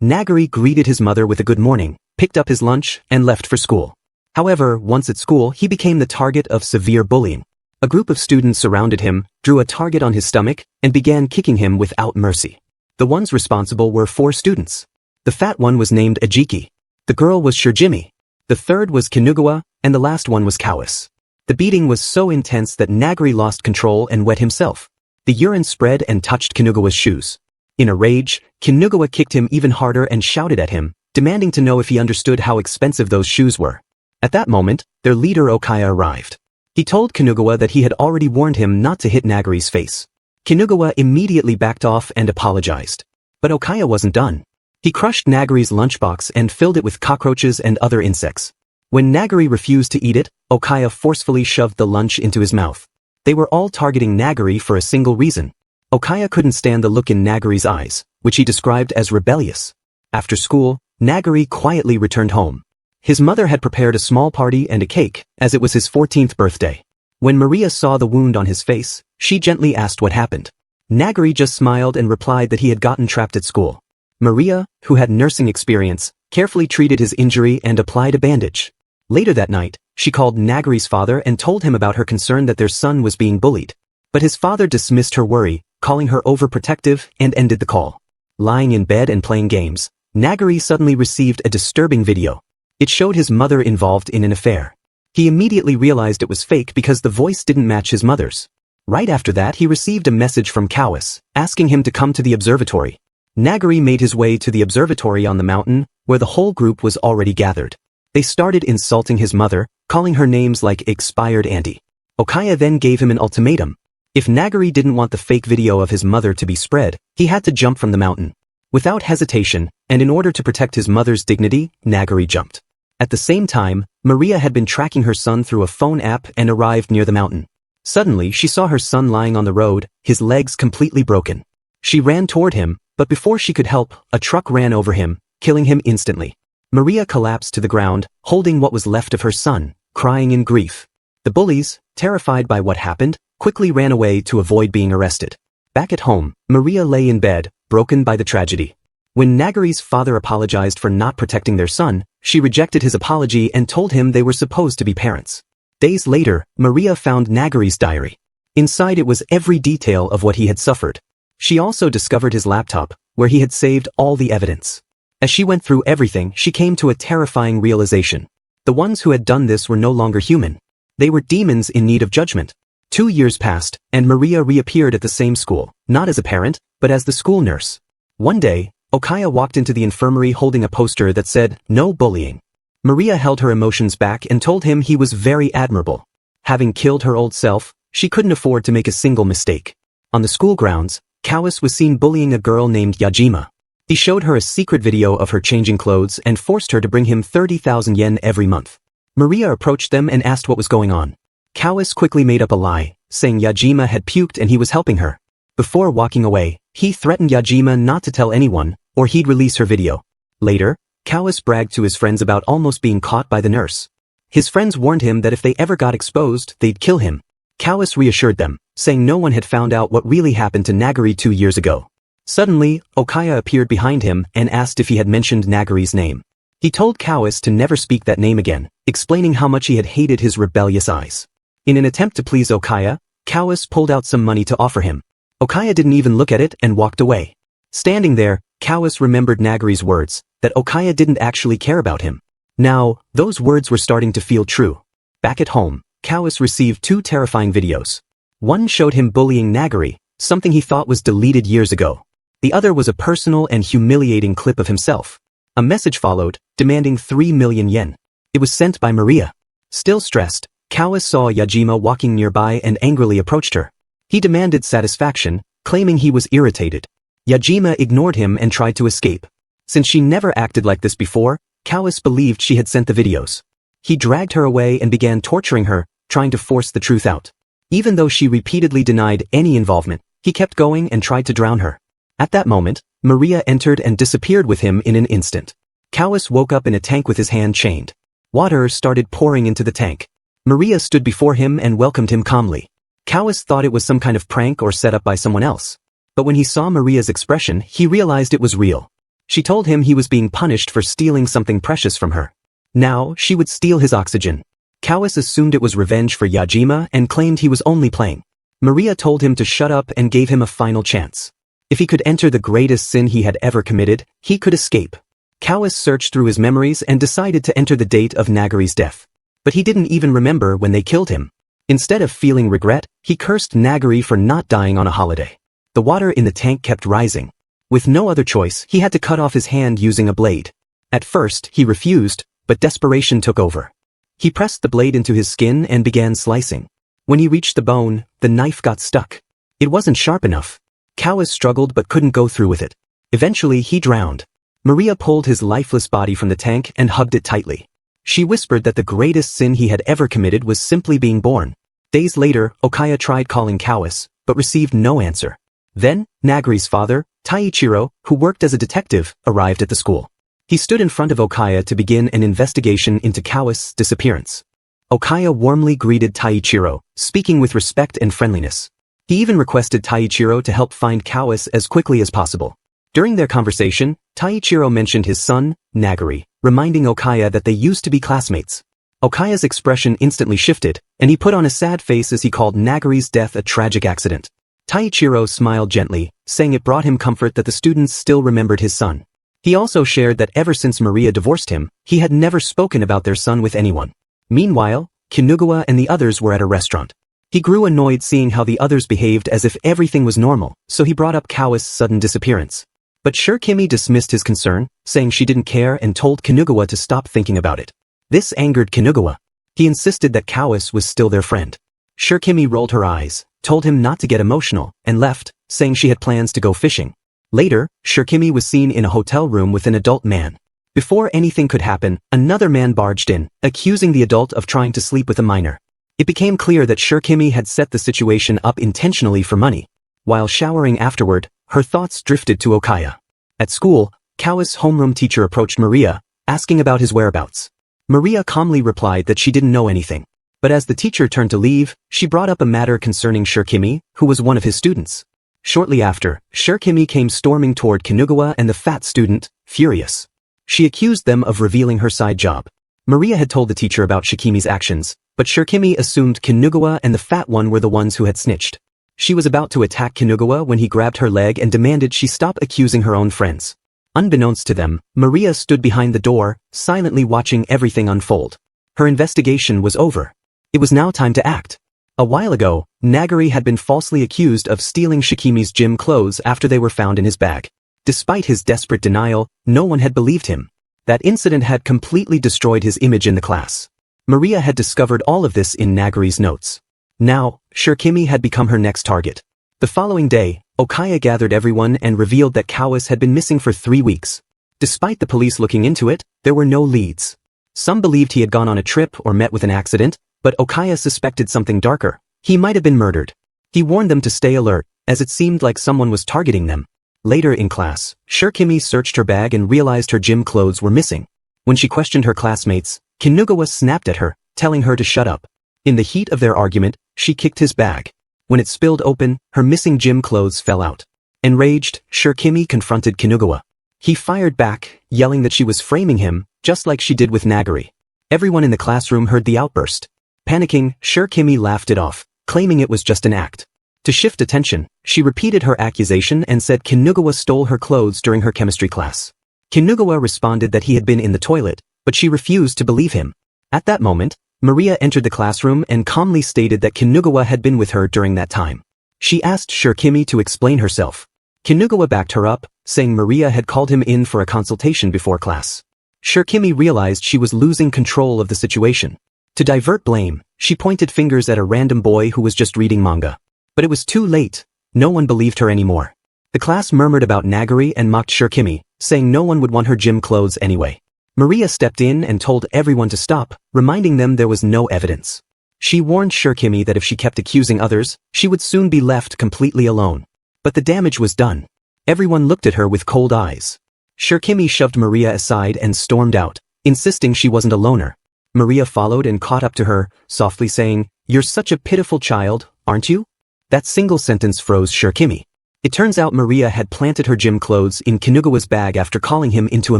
Nagari greeted his mother with a good morning, picked up his lunch, and left for school. However, once at school he became the target of severe bullying. A group of students surrounded him, drew a target on his stomach, and began kicking him without mercy. The ones responsible were 4 students. The fat one was named Ajiki. The girl was Shirjimi. The third was Kinugawa, and the last one was Kawis. The beating was so intense that Nagari lost control and wet himself. The urine spread and touched Kinugawa's shoes. In a rage, Kinugawa kicked him even harder and shouted at him, demanding to know if he understood how expensive those shoes were. At that moment, their leader Okaya arrived. He told Kinugawa that he had already warned him not to hit Nagari's face. Kinugawa immediately backed off and apologized. But Okaya wasn't done. He crushed Nagari's lunchbox and filled it with cockroaches and other insects. When Nagari refused to eat it, Okaya forcefully shoved the lunch into his mouth. They were all targeting Nagari for a single reason. Okaya couldn't stand the look in Nagari's eyes, which he described as rebellious. After school, Nagari quietly returned home. His mother had prepared a small party and a cake, as it was his 14th birthday. When Maria saw the wound on his face, she gently asked what happened. Nagari just smiled and replied that he had gotten trapped at school. Maria, who had nursing experience, carefully treated his injury and applied a bandage. Later that night, she called Nagari's father and told him about her concern that their son was being bullied. But his father dismissed her worry, calling her overprotective, and ended the call. Lying in bed and playing games, Nagari suddenly received a disturbing video. It showed his mother involved in an affair. He immediately realized it was fake because the voice didn't match his mother's. Right after that he received a message from Kawis, asking him to come to the observatory. Nagari made his way to the observatory on the mountain, where the whole group was already gathered. They started insulting his mother, calling her names like expired auntie. Okaya then gave him an ultimatum. If Nagari didn't want the fake video of his mother to be spread, he had to jump from the mountain. Without hesitation, and in order to protect his mother's dignity, Nagari jumped. At the same time, Maria had been tracking her son through a phone app and arrived near the mountain. Suddenly, she saw her son lying on the road, his legs completely broken. She ran toward him, but before she could help, a truck ran over him, killing him instantly. Maria collapsed to the ground, holding what was left of her son, crying in grief. The bullies, terrified by what happened, quickly ran away to avoid being arrested. Back at home, Maria lay in bed, broken by the tragedy. When Nagari's father apologized for not protecting their son, she rejected his apology and told him they were supposed to be parents. Days later, Maria found Nagari's diary. Inside it was every detail of what he had suffered. She also discovered his laptop, where he had saved all the evidence. As she went through everything, she came to a terrifying realization. The ones who had done this were no longer human. They were demons in need of judgment. 2 years passed, and Maria reappeared at the same school, not as a parent, but as the school nurse. One day, Okaya walked into the infirmary holding a poster that said, "No bullying." Maria held her emotions back and told him he was very admirable. Having killed her old self, she couldn't afford to make a single mistake. On the school grounds, Kawis was seen bullying a girl named Yajima. He showed her a secret video of her changing clothes and forced her to bring him 30,000 yen every month. Maria approached them and asked what was going on. Kawis quickly made up a lie, saying Yajima had puked and he was helping her. Before walking away, he threatened Yajima not to tell anyone, or he'd release her video. Later, Kawis bragged to his friends about almost being caught by the nurse. His friends warned him that if they ever got exposed, they'd kill him. Kawis reassured them, saying no one had found out what really happened to Nagari 2 years ago. Suddenly, Okaya appeared behind him and asked if he had mentioned Nagari's name. He told Kawis to never speak that name again, explaining how much he had hated his rebellious eyes. In an attempt to please Okaya, Kawis pulled out some money to offer him. Okaya didn't even look at it and walked away. Standing there, Kawis remembered Nagari's words, that Okaya didn't actually care about him. Now, those words were starting to feel true. Back at home, Kawis received 2 terrifying videos. One showed him bullying Nagari, something he thought was deleted years ago. The other was a personal and humiliating clip of himself. A message followed, demanding 3 million yen. It was sent by Maria. Still stressed, Kawis saw Yajima walking nearby and angrily approached her. He demanded satisfaction, claiming he was irritated. Yajima ignored him and tried to escape. Since she never acted like this before, Kawis believed she had sent the videos. He dragged her away and began torturing her, trying to force the truth out. Even though she repeatedly denied any involvement, he kept going and tried to drown her. At that moment, Maria entered and disappeared with him in an instant. Kawis woke up in a tank with his hand chained. Water started pouring into the tank. Maria stood before him and welcomed him calmly. Kawis thought it was some kind of prank or set up by someone else. But when he saw Maria's expression, he realized it was real. She told him he was being punished for stealing something precious from her. Now, she would steal his oxygen. Kawis assumed it was revenge for Yajima and claimed he was only playing. Maria told him to shut up and gave him a final chance. If he could enter the greatest sin he had ever committed, he could escape. Kawis searched through his memories and decided to enter the date of Nagari's death. But he didn't even remember when they killed him. Instead of feeling regret, he cursed Nagari for not dying on a holiday. The water in the tank kept rising. With no other choice, he had to cut off his hand using a blade. At first, he refused, but desperation took over. He pressed the blade into his skin and began slicing. When he reached the bone, the knife got stuck. It wasn't sharp enough. Kawis struggled but couldn't go through with it. Eventually, he drowned. Maria pulled his lifeless body from the tank and hugged it tightly. She whispered that the greatest sin he had ever committed was simply being born. Days later, Okaya tried calling Kawis, but received no answer. Then, Nagari's father, Taichiro, who worked as a detective, arrived at the school. He stood in front of Okaya to begin an investigation into Kawis' disappearance. Okaya warmly greeted Taichiro, speaking with respect and friendliness. He even requested Taichiro to help find Kawis as quickly as possible. During their conversation, Taichiro mentioned his son, Nagari, reminding Okaya that they used to be classmates. Okaya's expression instantly shifted, and he put on a sad face as he called Nagari's death a tragic accident. Taichiro smiled gently, saying it brought him comfort that the students still remembered his son. He also shared that ever since Maria divorced him, he had never spoken about their son with anyone. Meanwhile, Kinugawa and the others were at a restaurant. He grew annoyed seeing how the others behaved as if everything was normal, so he brought up Kawis' sudden disappearance. But Shirokimi dismissed his concern, saying she didn't care and told Kinugawa to stop thinking about it. This angered Kinugawa. He insisted that Kawis was still their friend. Shirokimi rolled her eyes, told him not to get emotional, and left, saying she had plans to go fishing. Later, Shirokimi was seen in a hotel room with an adult man. Before anything could happen, another man barged in, accusing the adult of trying to sleep with a minor. It became clear that Shirokimi had set the situation up intentionally for money. While showering afterward, her thoughts drifted to Okaya. At school, Kawis' homeroom teacher approached Maria, asking about his whereabouts. Maria calmly replied that she didn't know anything. But as the teacher turned to leave, she brought up a matter concerning Shirokimi, who was one of his students. Shortly after, Shirokimi came storming toward Kinugawa and the fat student, furious. She accused them of revealing her side job. Maria had told the teacher about Shikimi's actions, but Shirokimi assumed Kinugawa and the fat one were the ones who had snitched. She was about to attack Kinugawa when he grabbed her leg and demanded she stop accusing her own friends. Unbeknownst to them, Maria stood behind the door, silently watching everything unfold. Her investigation was over. It was now time to act. A while ago, Nagari had been falsely accused of stealing Shikimi's gym clothes after they were found in his bag. Despite his desperate denial, no one had believed him. That incident had completely destroyed his image in the class. Maria had discovered all of this in Nagari's notes. Now, Shirokimi had become her next target. The following day, Okaya gathered everyone and revealed that Kawis had been missing for 3 weeks. Despite the police looking into it, there were no leads. Some believed he had gone on a trip or met with an accident, but Okaya suspected something darker. He might have been murdered. He warned them to stay alert, as it seemed like someone was targeting them. Later in class, Shirokimi searched her bag and realized her gym clothes were missing. When she questioned her classmates, Kinugawa snapped at her, telling her to shut up. In the heat of their argument, she kicked his bag. When it spilled open, her missing gym clothes fell out. Enraged, Shirokimi confronted Kinugawa. He fired back, yelling that she was framing him, just like she did with Nagari. Everyone in the classroom heard the outburst. Panicking, Shirokimi laughed it off, claiming it was just an act. To shift attention, she repeated her accusation and said Kinugawa stole her clothes during her chemistry class. Kinugawa responded that he had been in the toilet, but she refused to believe him. At that moment, Maria entered the classroom and calmly stated that Kinugawa had been with her during that time. She asked Shirokimi to explain herself. Kinugawa backed her up, saying Maria had called him in for a consultation before class. Shirokimi realized she was losing control of the situation. To divert blame, she pointed fingers at a random boy who was just reading manga. But it was too late. No one believed her anymore. The class murmured about Nagari and mocked Shirokimi, saying no one would want her gym clothes anyway. Maria stepped in and told everyone to stop, reminding them there was no evidence. She warned Shirokimi that if she kept accusing others, she would soon be left completely alone. But the damage was done. Everyone looked at her with cold eyes. Shirokimi shoved Maria aside and stormed out, insisting she wasn't a loner. Maria followed and caught up to her, softly saying, "You're such a pitiful child, aren't you?" That single sentence froze Shirokimi. It turns out Maria had planted her gym clothes in Kinugawa's bag after calling him into a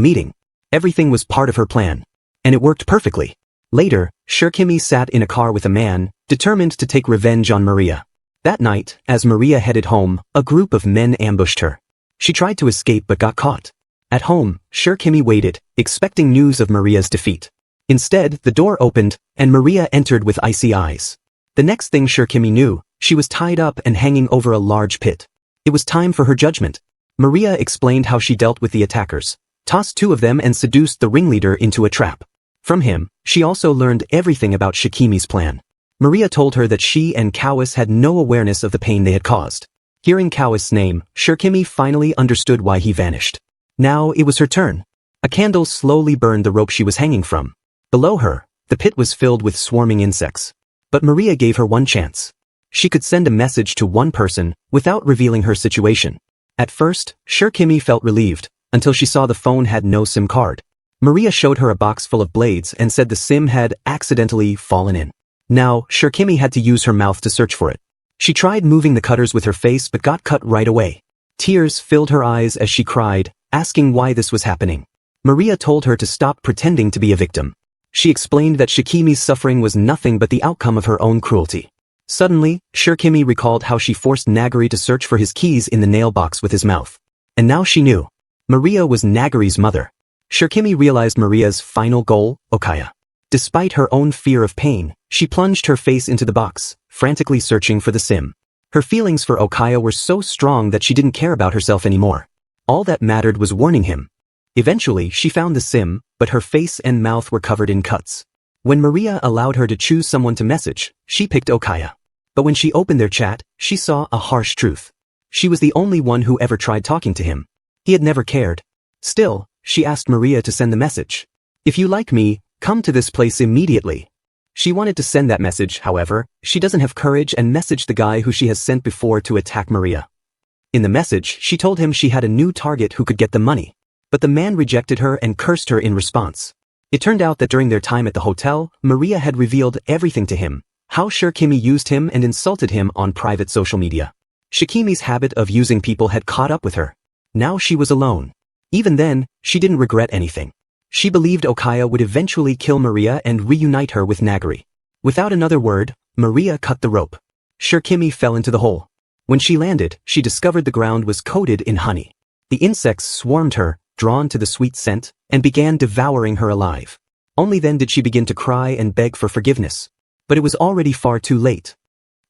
meeting. Everything was part of her plan. And it worked perfectly. Later, Shirkimi sat in a car with a man, determined to take revenge on Maria. That night, as Maria headed home, a group of men ambushed her. She tried to escape but got caught. At home, Shirkimi waited, expecting news of Maria's defeat. Instead, the door opened, and Maria entered with icy eyes. The next thing Shirkimi knew, she was tied up and hanging over a large pit. It was time for her judgment. Maria explained how she dealt with the attackers, tossed two of them and seduced the ringleader into a trap. From him, she also learned everything about Shikimi's plan. Maria told her that she and Kawis had no awareness of the pain they had caused. Hearing Kawis' name, Shirkimi finally understood why he vanished. Now it was her turn. A candle slowly burned the rope she was hanging from. Below her, the pit was filled with swarming insects. But Maria gave her one chance. She could send a message to one person without revealing her situation. At first, Shirkimi felt relieved, until she saw the phone had no SIM card. Maria showed her a box full of blades and said the SIM had accidentally fallen in. Now, Shirkimi had to use her mouth to search for it. She tried moving the cutters with her face but got cut right away. Tears filled her eyes as she cried, asking why this was happening. Maria told her to stop pretending to be a victim. She explained that Shikimi's suffering was nothing but the outcome of her own cruelty. Suddenly, Shirkimi recalled how she forced Nagari to search for his keys in the nail box with his mouth. And now she knew. Maria was Nagari's mother. Shirkimi realized Maria's final goal, Okaya. Despite her own fear of pain, she plunged her face into the box, frantically searching for the SIM. Her feelings for Okaya were so strong that she didn't care about herself anymore. All that mattered was warning him. Eventually, she found the SIM, but her face and mouth were covered in cuts. When Maria allowed her to choose someone to message, she picked Okaya. But when she opened their chat, she saw a harsh truth. She was the only one who ever tried talking to him. He had never cared. Still, she asked Maria to send the message. If you like me, come to this place immediately. She wanted to send that message, however, she doesn't have courage and messaged the guy who she has sent before to attack Maria. In the message, she told him she had a new target who could get the money. But the man rejected her and cursed her in response. It turned out that during their time at the hotel, Maria had revealed everything to him, how Shirkimi used him and insulted him on private social media. Shikimi's habit of using people had caught up with her. Now she was alone. Even then, she didn't regret anything. She believed Okaya would eventually kill Maria and reunite her with Nagari. Without another word, Maria cut the rope. Shirkimi fell into the hole. When she landed, she discovered the ground was coated in honey. The insects swarmed her, drawn to the sweet scent, and began devouring her alive. Only then did she begin to cry and beg for forgiveness. But it was already far too late.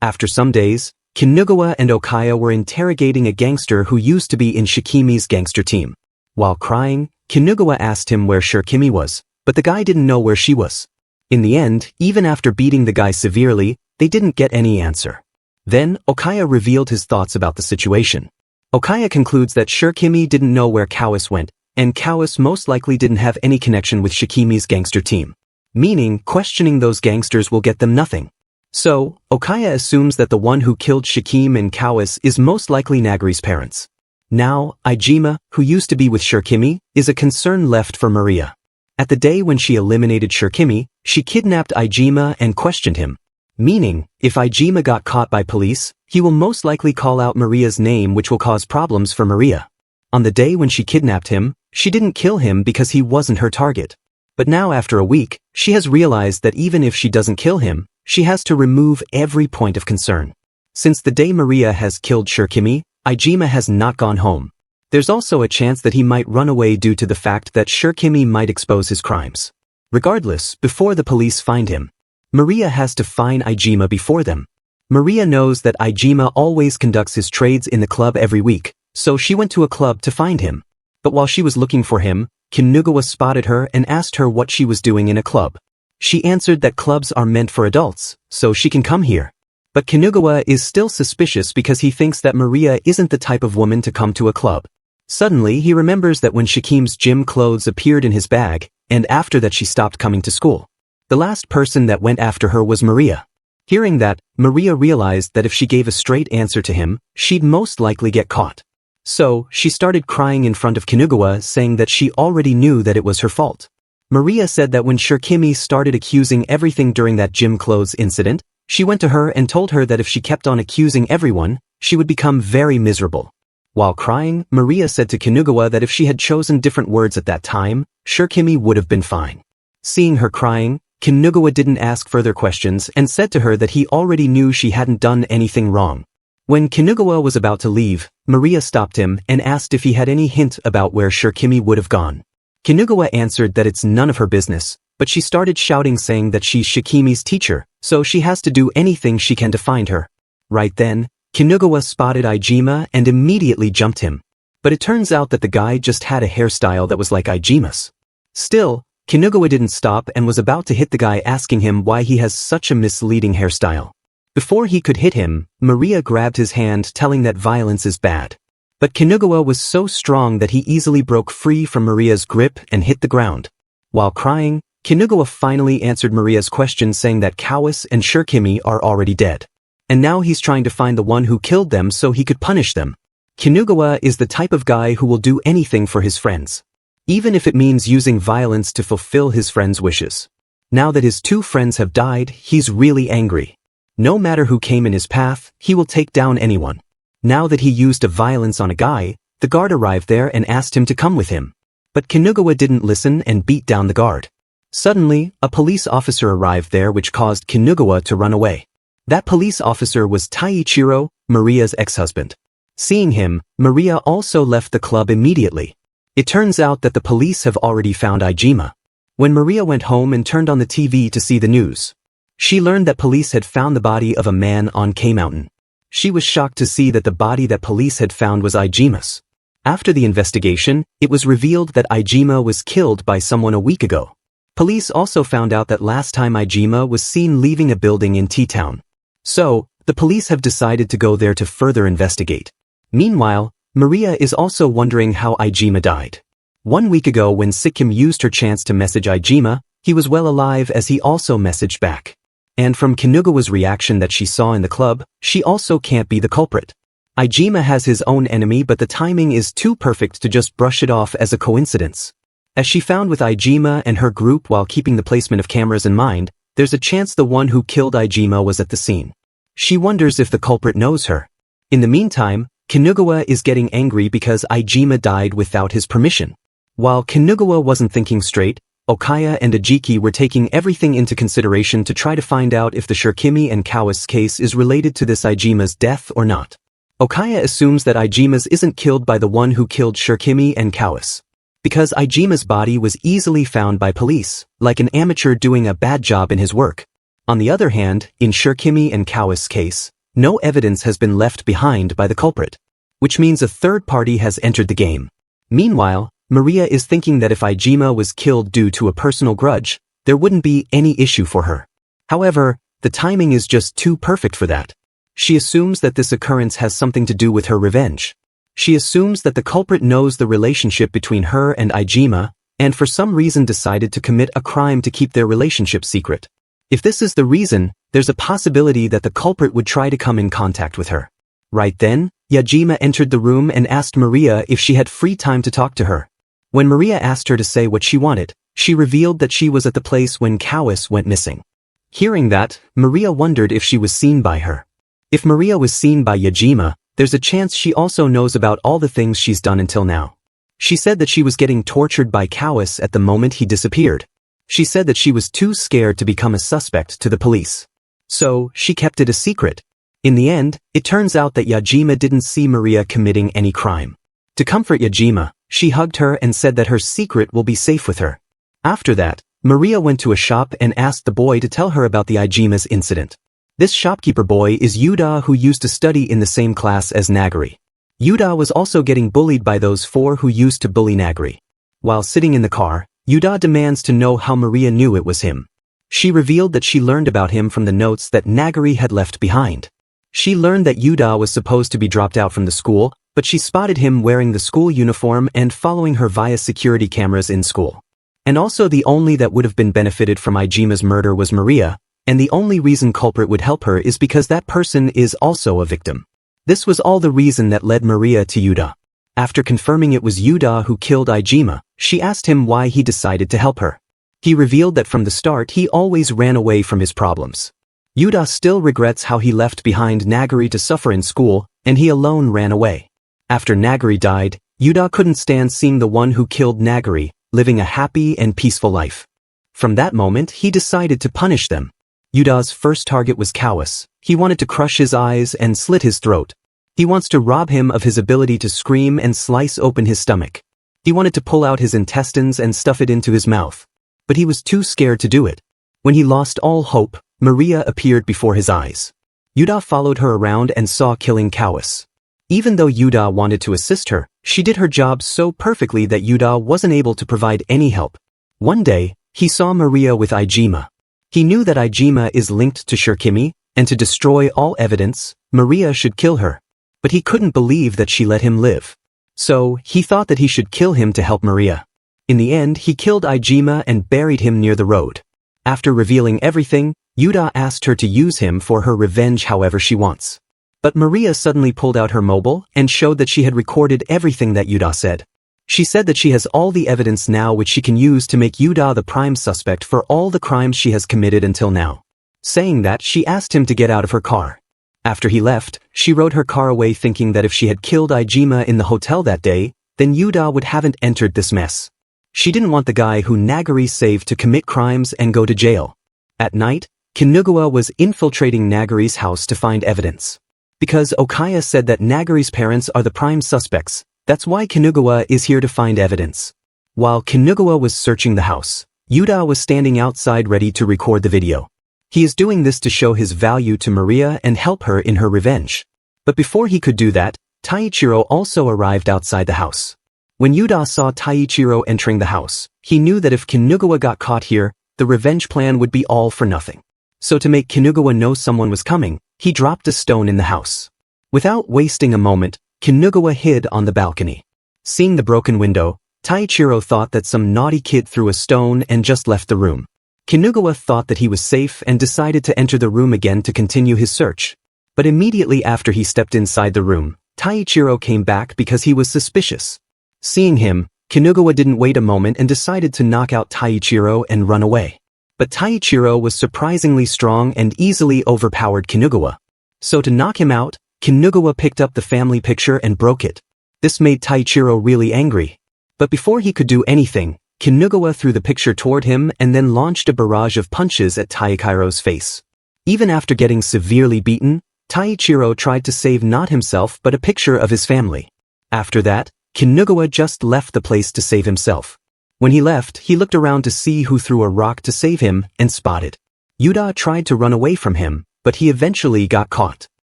After some days, Kinugawa and Okaya were interrogating a gangster who used to be in Shikimi's gangster team. While crying, Kinugawa asked him where Shirkimi was, but the guy didn't know where she was. In the end, even after beating the guy severely, they didn't get any answer. Then, Okaya revealed his thoughts about the situation. Okaya concludes that Shirkimi didn't know where Kawis went, and Kawis most likely didn't have any connection with Shikimi's gangster team. Meaning, questioning those gangsters will get them nothing. So, Okaya assumes that the one who killed Shikim and Kawis is most likely Nagari's parents. Now, Ijima, who used to be with Shirkimi, is a concern left for Maria. At the day when she eliminated Shirkimi, she kidnapped Ijima and questioned him. Meaning, if Ijima got caught by police, he will most likely call out Maria's name, which will cause problems for Maria. On the day when she kidnapped him, she didn't kill him because he wasn't her target. But now after a week, she has realized that even if she doesn't kill him, she has to remove every point of concern. Since the day Maria has killed Shirkimi, Ijima has not gone home. There's also a chance that he might run away due to the fact that Shirkimi might expose his crimes. Regardless, before the police find him, Maria has to find Ijima before them. Maria knows that Ijima always conducts his trades in the club every week, so she went to a club to find him. But while she was looking for him, Kinugawa spotted her and asked her what she was doing in a club. She answered that clubs are meant for adults, so she can come here. But Kinugawa is still suspicious because he thinks that Maria isn't the type of woman to come to a club. Suddenly, he remembers that when Shikim's gym clothes appeared in his bag, and after that she stopped coming to school. The last person that went after her was Maria. Hearing that, Maria realized that if she gave a straight answer to him, she'd most likely get caught. So, she started crying in front of Kinugawa, saying that she already knew that it was her fault. Maria said that when Shirkimi started accusing everything during that gym clothes incident, she went to her and told her that if she kept on accusing everyone, she would become very miserable. While crying, Maria said to Kinugawa that if she had chosen different words at that time, Shirokimi would have been fine. Seeing her crying, Kinugawa didn't ask further questions and said to her that he already knew she hadn't done anything wrong. When Kinugawa was about to leave, Maria stopped him and asked if he had any hint about where Shirokimi would have gone. Kinugawa answered that it's none of her business, but she started shouting saying that she's Shikimi's teacher, so she has to do anything she can to find her. Right then, Kinugawa spotted Ijima and immediately jumped him. But it turns out that the guy just had a hairstyle that was like Ijima's. Still, Kinugawa didn't stop and was about to hit the guy, asking him why he has such a misleading hairstyle. Before he could hit him, Maria grabbed his hand, telling that violence is bad. But Kinugawa was so strong that he easily broke free from Maria's grip and hit the ground. While crying, Kinugawa finally answered Maria's question, saying that Kawase and Shirokimi are already dead. And now he's trying to find the one who killed them so he could punish them. Kinugawa is the type of guy who will do anything for his friends, even if it means using violence to fulfill his friends' wishes. Now that his two friends have died, he's really angry. No matter who came in his path, he will take down anyone. Now that he used a violence on a guy, the guard arrived there and asked him to come with him. But Kinugawa didn't listen and beat down the guard. Suddenly, a police officer arrived there, which caused Kinugawa to run away. That police officer was Taiichiro, Maria's ex-husband. Seeing him, Maria also left the club immediately. It turns out that the police have already found Ijima. When Maria went home and turned on the TV to see the news, she learned that police had found the body of a man on K Mountain. She was shocked to see that the body that police had found was Ijima's. After the investigation, it was revealed that Ijima was killed by someone a week ago. Police also found out that last time Ijima was seen leaving a building in T-Town. So, the police have decided to go there to further investigate. Meanwhile, Maria is also wondering how Ijima died. 1 week ago, when Sikkim used her chance to message Ijima, he was well alive, as he also messaged back. And from Kinugawa's reaction that she saw in the club, she also can't be the culprit. Ijima has his own enemy, but the timing is too perfect to just brush it off as a coincidence. As she found with Ijima and her group while keeping the placement of cameras in mind, there's a chance the one who killed Ijima was at the scene. She wonders if the culprit knows her. In the meantime, Kinugawa is getting angry because Ijima died without his permission. While Kinugawa wasn't thinking straight, Okaya and Ajiki were taking everything into consideration to try to find out if the Shirokimi and Kawase case is related to this Ijima's death or not. Okaya assumes that Ijima's isn't killed by the one who killed Shirokimi and Kawase, because Ijima's body was easily found by police, like an amateur doing a bad job in his work. On the other hand, in Shirokimi and Kawase's case, no evidence has been left behind by the culprit, which means a third party has entered the game. Meanwhile, Maria is thinking that if Ijima was killed due to a personal grudge, there wouldn't be any issue for her. However, the timing is just too perfect for that. She assumes that this occurrence has something to do with her revenge. She assumes that the culprit knows the relationship between her and Ijima, and for some reason decided to commit a crime to keep their relationship secret. If this is the reason, there's a possibility that the culprit would try to come in contact with her. Right then, Yajima entered the room and asked Maria if she had free time to talk to her. When Maria asked her to say what she wanted, she revealed that she was at the place when Kawase went missing. Hearing that, Maria wondered if she was seen by her. If Maria was seen by Yajima, there's a chance she also knows about all the things she's done until now. She said that she was getting tortured by Kawase at the moment he disappeared. She said that she was too scared to become a suspect to the police. So, she kept it a secret. In the end, it turns out that Yajima didn't see Maria committing any crime. To comfort Yajima, she hugged her and said that her secret will be safe with her. After that, Maria went to a shop and asked the boy to tell her about the Ijima's incident. This shopkeeper boy is Yuda, who used to study in the same class as Nagari. Yuda was also getting bullied by those four who used to bully Nagari. While sitting in the car, Yuda demands to know how Maria knew it was him. She revealed that she learned about him from the notes that Nagari had left behind. She learned that Yuda was supposed to be dropped out from the school, but she spotted him wearing the school uniform and following her via security cameras in school. And also the only that would have been benefited from Ijima's murder was Maria, and the only reason culprit would help her is because that person is also a victim. This was all the reason that led Maria to Yuda. After confirming it was Yuda who killed Ijima, she asked him why he decided to help her. He revealed that from the start he always ran away from his problems. Yuda still regrets how he left behind Nagari to suffer in school, and he alone ran away. After Nagari died, Yuda couldn't stand seeing the one who killed Nagari, living a happy and peaceful life. From that moment, he decided to punish them. Yuda's first target was Kawis. He wanted to crush his eyes and slit his throat. He wants to rob him of his ability to scream and slice open his stomach. He wanted to pull out his intestines and stuff it into his mouth. But he was too scared to do it. When he lost all hope, Maria appeared before his eyes. Yuda followed her around and saw killing Kawis. Even though Yuda wanted to assist her, she did her job so perfectly that Yuda wasn't able to provide any help. One day, he saw Maria with Ijima. He knew that Ijima is linked to Shirkimi, and to destroy all evidence, Maria should kill her. But he couldn't believe that she let him live. So, he thought that he should kill him to help Maria. In the end, he killed Ijima and buried him near the road. After revealing everything, Yuda asked her to use him for her revenge however she wants. But Maria suddenly pulled out her mobile and showed that she had recorded everything that Yuda said. She said that she has all the evidence now which she can use to make Yuda the prime suspect for all the crimes she has committed until now. Saying that, she asked him to get out of her car. After he left, she rode her car away thinking that if she had killed Ijima in the hotel that day, then Yuda would haven't entered this mess. She didn't want the guy who Nagari saved to commit crimes and go to jail. At night, Kinugawa was infiltrating Nagari's house to find evidence. Because Okaya said that Nagari's parents are the prime suspects, that's why Kinugawa is here to find evidence. While Kinugawa was searching the house, Yuda was standing outside ready to record the video. He is doing this to show his value to Maria and help her in her revenge. But before he could do that, Taichiro also arrived outside the house. When Yuda saw Taichiro entering the house, he knew that if Kinugawa got caught here, the revenge plan would be all for nothing. So to make Kinugawa know someone was coming, he dropped a stone in the house. Without wasting a moment, Kinugawa hid on the balcony. Seeing the broken window, Taichiro thought that some naughty kid threw a stone and just left the room. Kinugawa thought that he was safe and decided to enter the room again to continue his search. But immediately after he stepped inside the room, Taichiro came back because he was suspicious. Seeing him, Kinugawa didn't wait a moment and decided to knock out Taichiro and run away. But Taichiro was surprisingly strong and easily overpowered Kinugawa. So to knock him out, Kinugawa picked up the family picture and broke it. This made Taichiro really angry. But before he could do anything, Kinugawa threw the picture toward him and then launched a barrage of punches at Taichiro's face. Even after getting severely beaten, Taichiro tried to save not himself but a picture of his family. After that, Kinugawa just left the place to save himself. When he left, he looked around to see who threw a rock to save him and spotted. Yuda tried to run away from him, but he eventually got caught.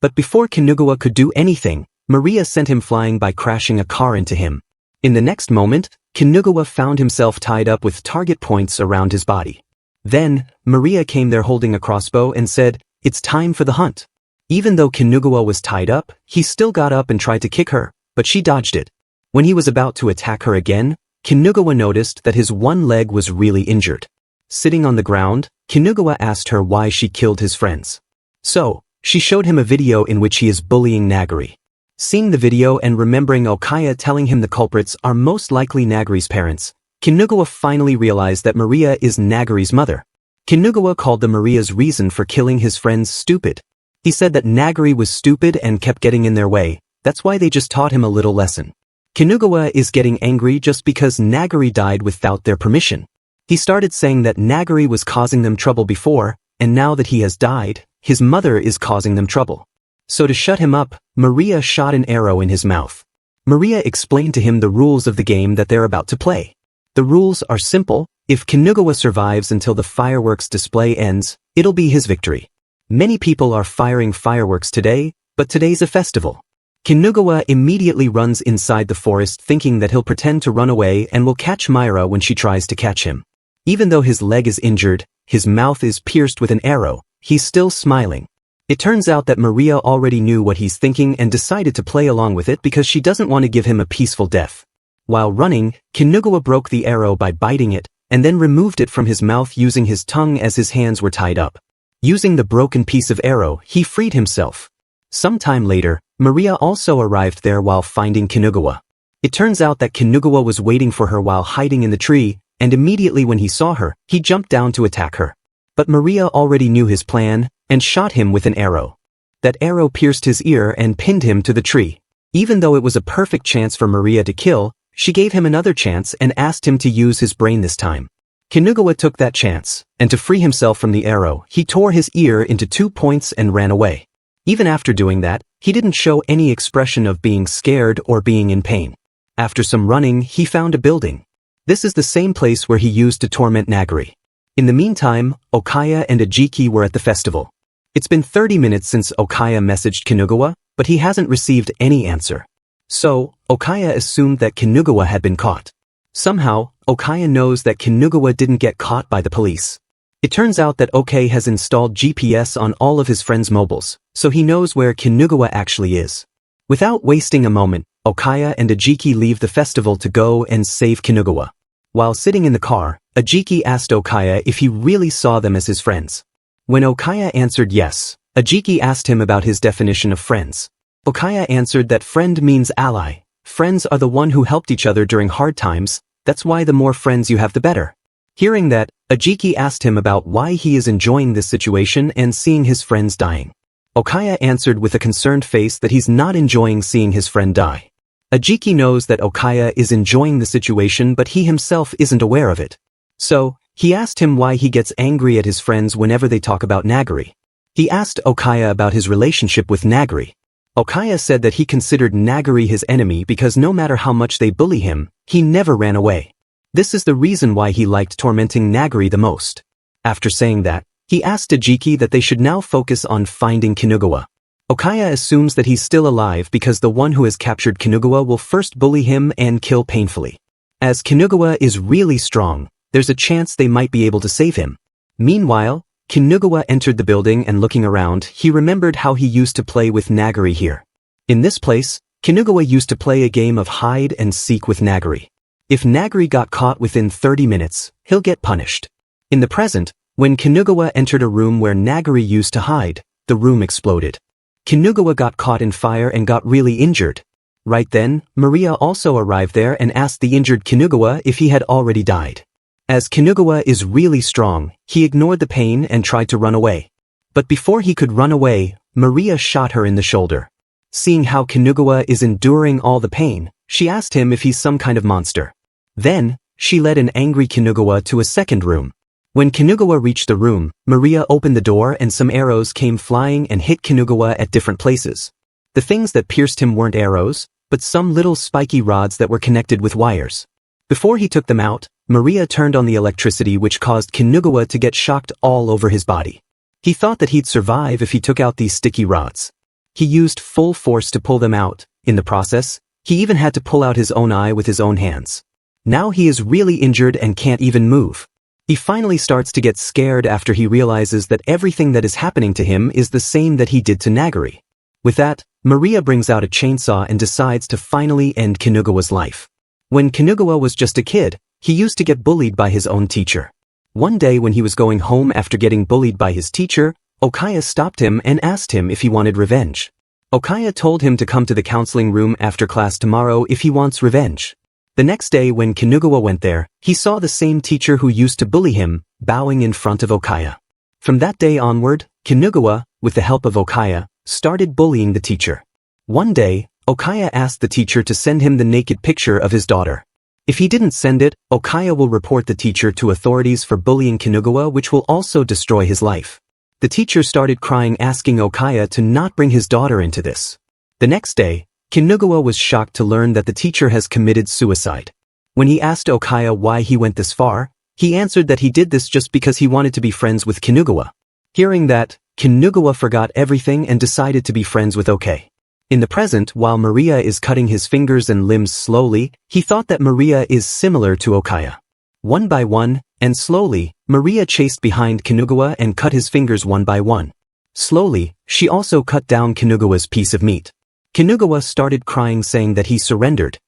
But before Kinugawa could do anything, Maria sent him flying by crashing a car into him. In the next moment, Kinugawa found himself tied up with target points around his body. Then, Maria came there holding a crossbow and said, "It's time for the hunt." Even though Kinugawa was tied up, he still got up and tried to kick her, but she dodged it. When he was about to attack her again, Kinugawa noticed that his one leg was really injured. Sitting on the ground, Kinugawa asked her why she killed his friends. So, she showed him a video in which he is bullying Nagari. Seeing the video and remembering Okaya telling him the culprits are most likely Nagari's parents, Kinugawa finally realized that Maria is Nagari's mother. Kinugawa called the Maria's reason for killing his friends stupid. He said that Nagari was stupid and kept getting in their way, that's why they just taught him a little lesson. Kinugawa is getting angry just because Nagari died without their permission. He started saying that Nagari was causing them trouble before, and now that he has died, his mother is causing them trouble. So to shut him up, Maria shot an arrow in his mouth. Maria explained to him the rules of the game that they're about to play. The rules are simple: if Kinugawa survives until the fireworks display ends, it'll be his victory. Many people are firing fireworks today, but today's a festival. Kinugawa immediately runs inside the forest thinking that he'll pretend to run away and will catch Myra when she tries to catch him. Even though his leg is injured, his mouth is pierced with an arrow, he's still smiling. It turns out that Maria already knew what he's thinking and decided to play along with it because she doesn't want to give him a peaceful death. While running, Kinugawa broke the arrow by biting it, and then removed it from his mouth using his tongue as his hands were tied up. Using the broken piece of arrow, he freed himself. Some time later, Maria also arrived there while finding Kinugawa. It turns out that Kinugawa was waiting for her while hiding in the tree, and immediately when he saw her, he jumped down to attack her. But Maria already knew his plan, and shot him with an arrow. That arrow pierced his ear and pinned him to the tree. Even though it was a perfect chance for Maria to kill, she gave him another chance and asked him to use his brain this time. Kinugawa took that chance, and to free himself from the arrow, he tore his ear into 2 points and ran away. Even after doing that, he didn't show any expression of being scared or being in pain. After some running, he found a building. This is the same place where he used to torment Nagari. In the meantime, Okaya and Ajiki were at the festival. It's been 30 minutes since Okaya messaged Kinugawa, but he hasn't received any answer. So, Okaya assumed that Kinugawa had been caught. Somehow, Okaya knows that Kinugawa didn't get caught by the police. It turns out that Okai has installed GPS on all of his friends' mobiles, so he knows where Kinugawa actually is. Without wasting a moment, Okaya and Ajiki leave the festival to go and save Kinugawa. While sitting in the car, Ajiki asked Okaya if he really saw them as his friends. When Okaya answered yes, Ajiki asked him about his definition of friends. Okaya answered that friend means ally. Friends are the one who helped each other during hard times, that's why the more friends you have the better. Hearing that, Ajiki asked him about why he is enjoying this situation and seeing his friends dying. Okaya answered with a concerned face that he's not enjoying seeing his friend die. Ajiki knows that Okaya is enjoying the situation but he himself isn't aware of it. So, he asked him why he gets angry at his friends whenever they talk about Nagari. He asked Okaya about his relationship with Nagari. Okaya said that he considered Nagari his enemy because no matter how much they bully him, he never ran away. This is the reason why he liked tormenting Nagari the most. After saying that, he asked Ajiki that they should now focus on finding Kinugawa. Okaya assumes that he's still alive because the one who has captured Kinugawa will first bully him and kill painfully. As Kinugawa is really strong, there's a chance they might be able to save him. Meanwhile, Kinugawa entered the building and looking around, he remembered how he used to play with Nagari here. In this place, Kinugawa used to play a game of hide and seek with Nagari. If Nagari got caught within 30 minutes, he'll get punished. In the present, when Kinugawa entered a room where Nagari used to hide, the room exploded. Kinugawa got caught in fire and got really injured. Right then, Maria also arrived there and asked the injured Kinugawa if he had already died. As Kinugawa is really strong, he ignored the pain and tried to run away. But before he could run away, Maria shot her in the shoulder. Seeing how Kinugawa is enduring all the pain, she asked him if he's some kind of monster. Then, she led an angry Kinugawa to a second room. When Kinugawa reached the room, Maria opened the door and some arrows came flying and hit Kinugawa at different places. The things that pierced him weren't arrows, but some little spiky rods that were connected with wires. Before he took them out, Maria turned on the electricity which caused Kinugawa to get shocked all over his body. He thought that he'd survive if he took out these sticky rods. He used full force to pull them out. In the process, he even had to pull out his own eye with his own hands. Now he is really injured and can't even move. He finally starts to get scared after he realizes that everything that is happening to him is the same that he did to Nagari. With that, Maria brings out a chainsaw and decides to finally end Kinugawa's life. When Kinugawa was just a kid, he used to get bullied by his own teacher. One day when he was going home after getting bullied by his teacher, Okaya stopped him and asked him if he wanted revenge. Okaya told him to come to the counseling room after class tomorrow if he wants revenge. The next day when Kinugawa went there, he saw the same teacher who used to bully him, bowing in front of Okaya. From that day onward, Kinugawa, with the help of Okaya, started bullying the teacher. One day, Okaya asked the teacher to send him the naked picture of his daughter. If he didn't send it, Okaya will report the teacher to authorities for bullying Kinugawa, which will also destroy his life. The teacher started crying, asking Okaya to not bring his daughter into this. The next day, Kinugawa was shocked to learn that the teacher has committed suicide. When he asked Okaya why he went this far, he answered that he did this just because he wanted to be friends with Kinugawa. Hearing that, Kinugawa forgot everything and decided to be friends with Okaya. In the present, while Maria is cutting his fingers and limbs slowly, he thought that Maria is similar to Okaya. One by one, and slowly, Maria chased behind Kinugawa and cut his fingers one by one. Slowly, she also cut down Kinugawa's piece of meat. Kinugawa started crying, saying that he surrendered.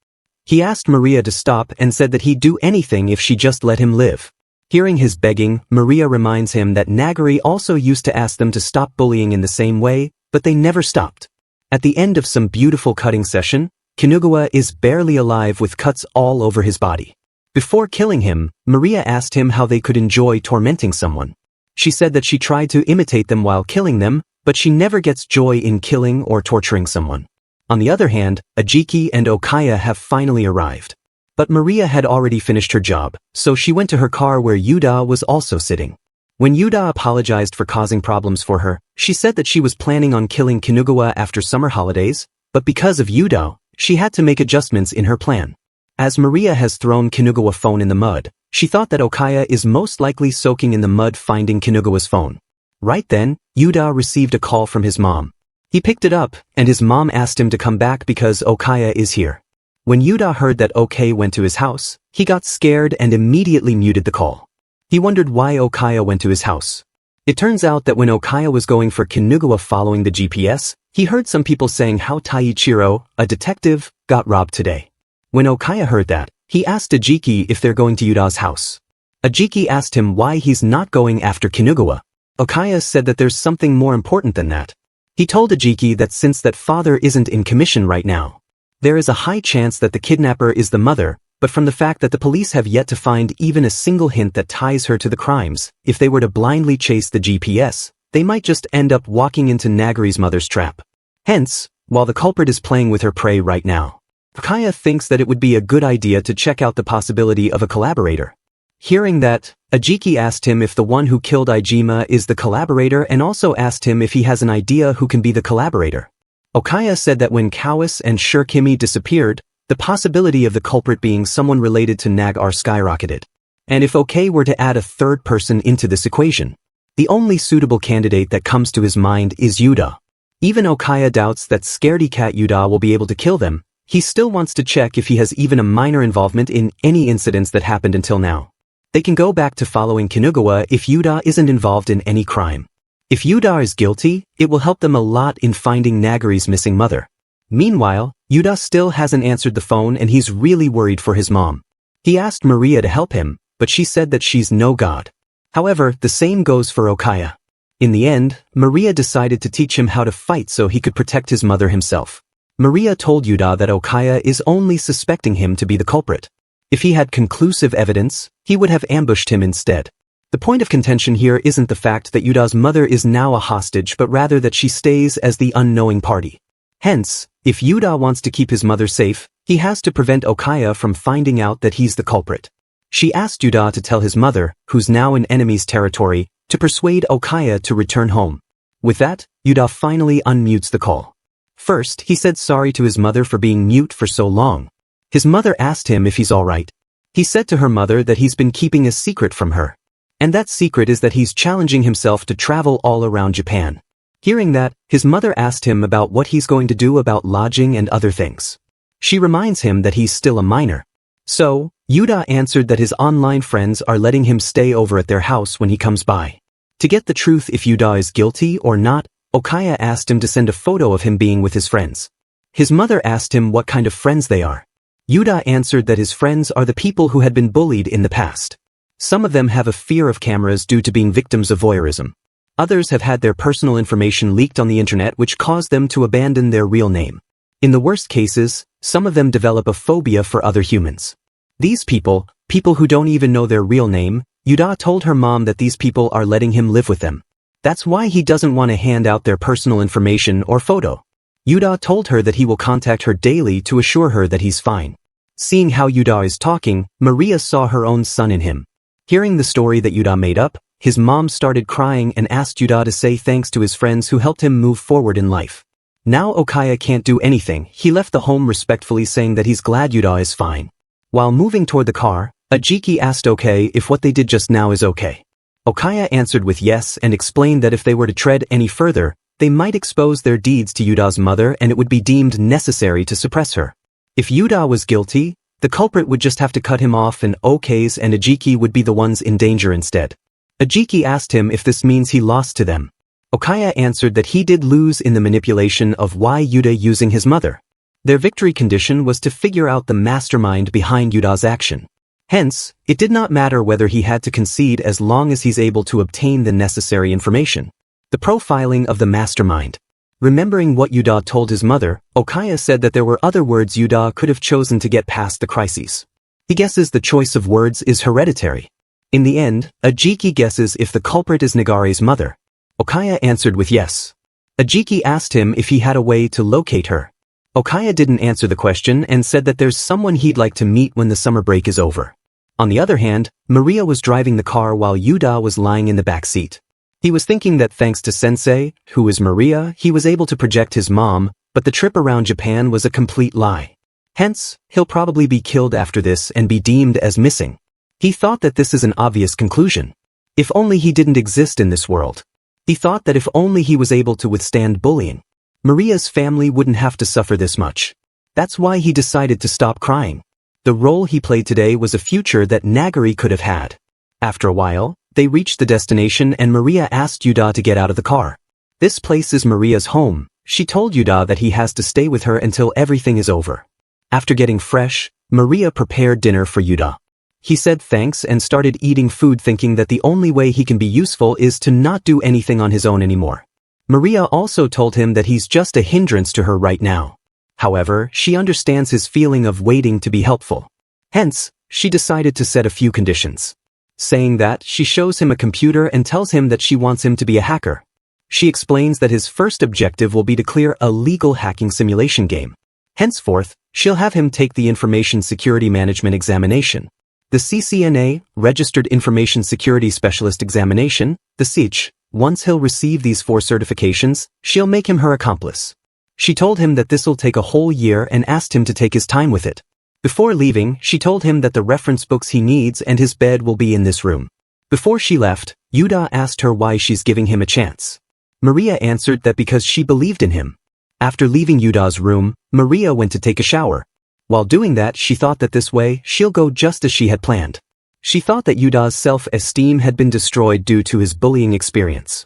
He asked Maria to stop and said that he'd do anything if she just let him live. Hearing his begging, Maria reminds him that Nagari also used to ask them to stop bullying in the same way, but they never stopped. At the end of some beautiful cutting session, Kinugawa is barely alive with cuts all over his body. Before killing him, Maria asked him how they could enjoy tormenting someone. She said that she tried to imitate them while killing them, but she never gets joy in killing or torturing someone. On the other hand, Ajiki and Okaya have finally arrived. But Maria had already finished her job, so she went to her car where Yuda was also sitting. When Yuda apologized for causing problems for her, she said that she was planning on killing Kinugawa after summer holidays, but because of Yuda, she had to make adjustments in her plan. As Maria has thrown Kinugawa's phone in the mud, she thought that Okaya is most likely soaking in the mud finding Kinugawa's phone. Right then, Yuda received a call from his mom. He picked it up, and his mom asked him to come back because Okaya is here. When Yuda heard that Okaya went to his house, he got scared and immediately muted the call. He wondered why Okaya went to his house. It turns out that when Okaya was going for Kinugawa following the GPS, he heard some people saying how Taichiro, a detective, got robbed today. When Okaya heard that, he asked Ajiki if they're going to Yuda's house. Ajiki asked him why he's not going after Kinugawa. Okaya said that there's something more important than that. He told Ajiki that since that father isn't in commission right now, there is a high chance that the kidnapper is the mother, but from the fact that the police have yet to find even a single hint that ties her to the crimes, if they were to blindly chase the GPS, they might just end up walking into Nagari's mother's trap. Hence, while the culprit is playing with her prey right now, Okaya thinks that it would be a good idea to check out the possibility of a collaborator. Hearing that, Ajiki asked him if the one who killed Ijima is the collaborator and also asked him if he has an idea who can be the collaborator. Okaya said that when Kawase and Shurikimi disappeared, the possibility of the culprit being someone related to Nagar skyrocketed. And if Okaya were to add a third person into this equation, the only suitable candidate that comes to his mind is Yuda. Even Okaya doubts that scaredy cat Yuda will be able to kill them, he still wants to check if he has even a minor involvement in any incidents that happened until now. They can go back to following Kinugawa if Yuda isn't involved in any crime. If Yuda is guilty, it will help them a lot in finding Nagari's missing mother. Meanwhile, Yuda still hasn't answered the phone and he's really worried for his mom. He asked Maria to help him, but she said that she's no god. However, the same goes for Okaya. In the end, Maria decided to teach him how to fight so he could protect his mother himself. Maria told Yuda that Okaya is only suspecting him to be the culprit. If he had conclusive evidence, he would have ambushed him instead. The point of contention here isn't the fact that Yuda's mother is now a hostage but rather that she stays as the unknowing party. Hence, if Yuda wants to keep his mother safe, he has to prevent Okaya from finding out that he's the culprit. She asked Yuda to tell his mother, who's now in enemy's territory, to persuade Okaya to return home. With that, Yuda finally unmutes the call. First, he said sorry to his mother for being mute for so long. His mother asked him if he's alright. He said to her mother that he's been keeping a secret from her. And that secret is that he's challenging himself to travel all around Japan. Hearing that, his mother asked him about what he's going to do about lodging and other things. She reminds him that he's still a minor. So, Yuda answered that his online friends are letting him stay over at their house when he comes by. To get the truth if Yuda is guilty or not, Okaya asked him to send a photo of him being with his friends. His mother asked him what kind of friends they are. Yuda answered that his friends are the people who had been bullied in the past. Some of them have a fear of cameras due to being victims of voyeurism. Others have had their personal information leaked on the internet which caused them to abandon their real name. In the worst cases, some of them develop a phobia for other humans. These people who don't even know their real name, Yuda told her mom that these people are letting him live with them. That's why he doesn't want to hand out their personal information or photo. Yuda told her that he will contact her daily to assure her that he's fine. Seeing how Yuda is talking, Maria saw her own son in him. Hearing the story that Yuda made up, his mom started crying and asked Yuda to say thanks to his friends who helped him move forward in life. Now Okaya can't do anything, he left the home respectfully saying that he's glad Yuda is fine. While moving toward the car, Ajiki asked Okaya if what they did just now is okay. Okaya answered with yes and explained that if they were to tread any further, they might expose their deeds to Yuda's mother and it would be deemed necessary to suppress her. If Yuda was guilty, the culprit would just have to cut him off and Okay's and Ajiki would be the ones in danger instead. Ajiki asked him if this means he lost to them. Okaya answered that he did lose in the manipulation of why Yuda using his mother. Their victory condition was to figure out the mastermind behind Yuda's action. Hence, it did not matter whether he had to concede as long as he's able to obtain the necessary information. The profiling of the mastermind. Remembering what Yuda told his mother, Okaya said that there were other words Yuda could have chosen to get past the crises. He guesses the choice of words is hereditary. In the end, Ajiki guesses if the culprit is Nagari's mother. Okaya answered with yes. Ajiki asked him if he had a way to locate her. Okaya didn't answer the question and said that there's someone he'd like to meet when the summer break is over. On the other hand, Maria was driving the car while Yuda was lying in the back seat. He was thinking that thanks to Sensei, who is Maria, he was able to project his mom, but the trip around Japan was a complete lie. Hence, he'll probably be killed after this and be deemed as missing. He thought that this is an obvious conclusion. If only he didn't exist in this world. He thought that if only he was able to withstand bullying, Maria's family wouldn't have to suffer this much. That's why he decided to stop crying. The role he played today was a future that Nagari could have had. After a while, they reached the destination and Maria asked Yuda to get out of the car. This place is Maria's home. She told Yuda that he has to stay with her until everything is over. After getting fresh, Maria prepared dinner for Yuda. He said thanks and started eating food thinking that the only way he can be useful is to not do anything on his own anymore. Maria also told him that he's just a hindrance to her right now. However, she understands his feeling of waiting to be helpful. Hence, she decided to set a few conditions. Saying that, she shows him a computer and tells him that she wants him to be a hacker. She explains that his first objective will be to clear a legal hacking simulation game. Henceforth, she'll have him take the Information Security Management examination. The CCNA, Registered Information Security Specialist examination, the SICH. Once he'll receive these 4 certifications, she'll make him her accomplice. She told him that this'll take a whole year and asked him to take his time with it. Before leaving, she told him that the reference books he needs and his bed will be in this room. Before she left, Yuda asked her why she's giving him a chance. Maria answered that because she believed in him. After leaving Yuda's room, Maria went to take a shower. While doing that, she thought that this way, she'll go just as she had planned. She thought that Yuda's self-esteem had been destroyed due to his bullying experience.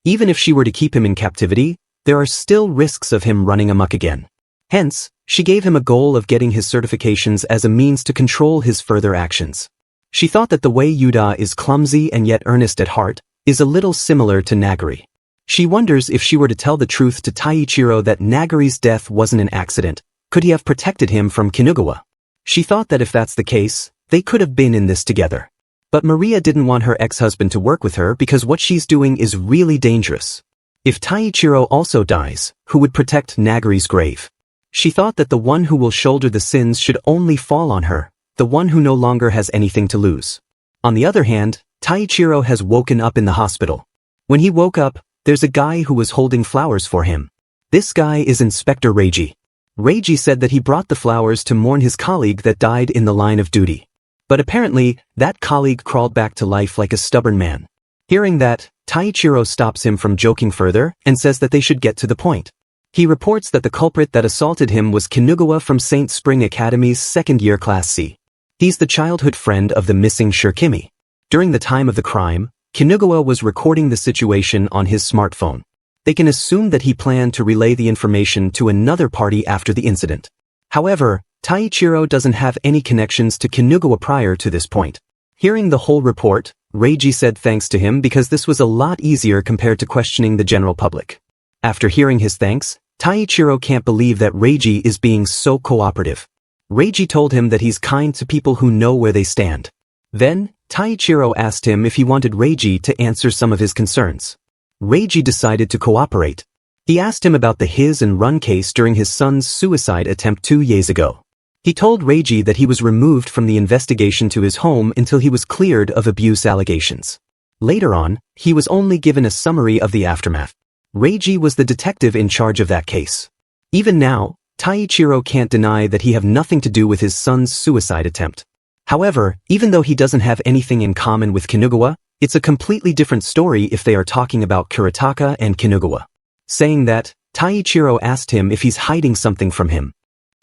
Even if she were to keep him in captivity, there are still risks of him running amok again. Hence, she gave him a goal of getting his certifications as a means to control his further actions. She thought that the way Yuda is clumsy and yet earnest at heart is a little similar to Nagari. She wonders if she were to tell the truth to Taichiro that Nagari's death wasn't an accident, could he have protected him from Kinugawa? She thought that if that's the case, they could have been in this together. But Maria didn't want her ex-husband to work with her because what she's doing is really dangerous. If Taichiro also dies, who would protect Nagari's grave? She thought that the one who will shoulder the sins should only fall on her, the one who no longer has anything to lose. On the other hand, Taichiro has woken up in the hospital. When he woke up, there's a guy who was holding flowers for him. This guy is Inspector Reiji. Reiji said that he brought the flowers to mourn his colleague that died in the line of duty. But apparently, that colleague crawled back to life like a stubborn man. Hearing that, Taichiro stops him from joking further and says that they should get to the point. He reports that the culprit that assaulted him was Kinugawa from St. Spring Academy's second-year Class C. He's the childhood friend of the missing Shirkimi. During the time of the crime, Kinugawa was recording the situation on his smartphone. They can assume that he planned to relay the information to another party after the incident. However, Taichiro doesn't have any connections to Kinugawa prior to this point. Hearing the whole report, Reiji said thanks to him because this was a lot easier compared to questioning the general public. After hearing his thanks, Taichiro can't believe that Reiji is being so cooperative. Reiji told him that he's kind to people who know where they stand. Then, Taichiro asked him if he wanted Reiji to answer some of his concerns. Reiji decided to cooperate. He asked him about the his and run case during his son's suicide attempt 2 years ago. He told Reiji that he was removed from the investigation to his home until he was cleared of abuse allegations. Later on, he was only given a summary of the aftermath. Reiji was the detective in charge of that case. Even now, Taichiro can't deny that he had nothing to do with his son's suicide attempt. However, even though he doesn't have anything in common with Kinugawa, it's a completely different story if they are talking about Kuretaka and Kinugawa. Saying that, Taichiro asked him if he's hiding something from him.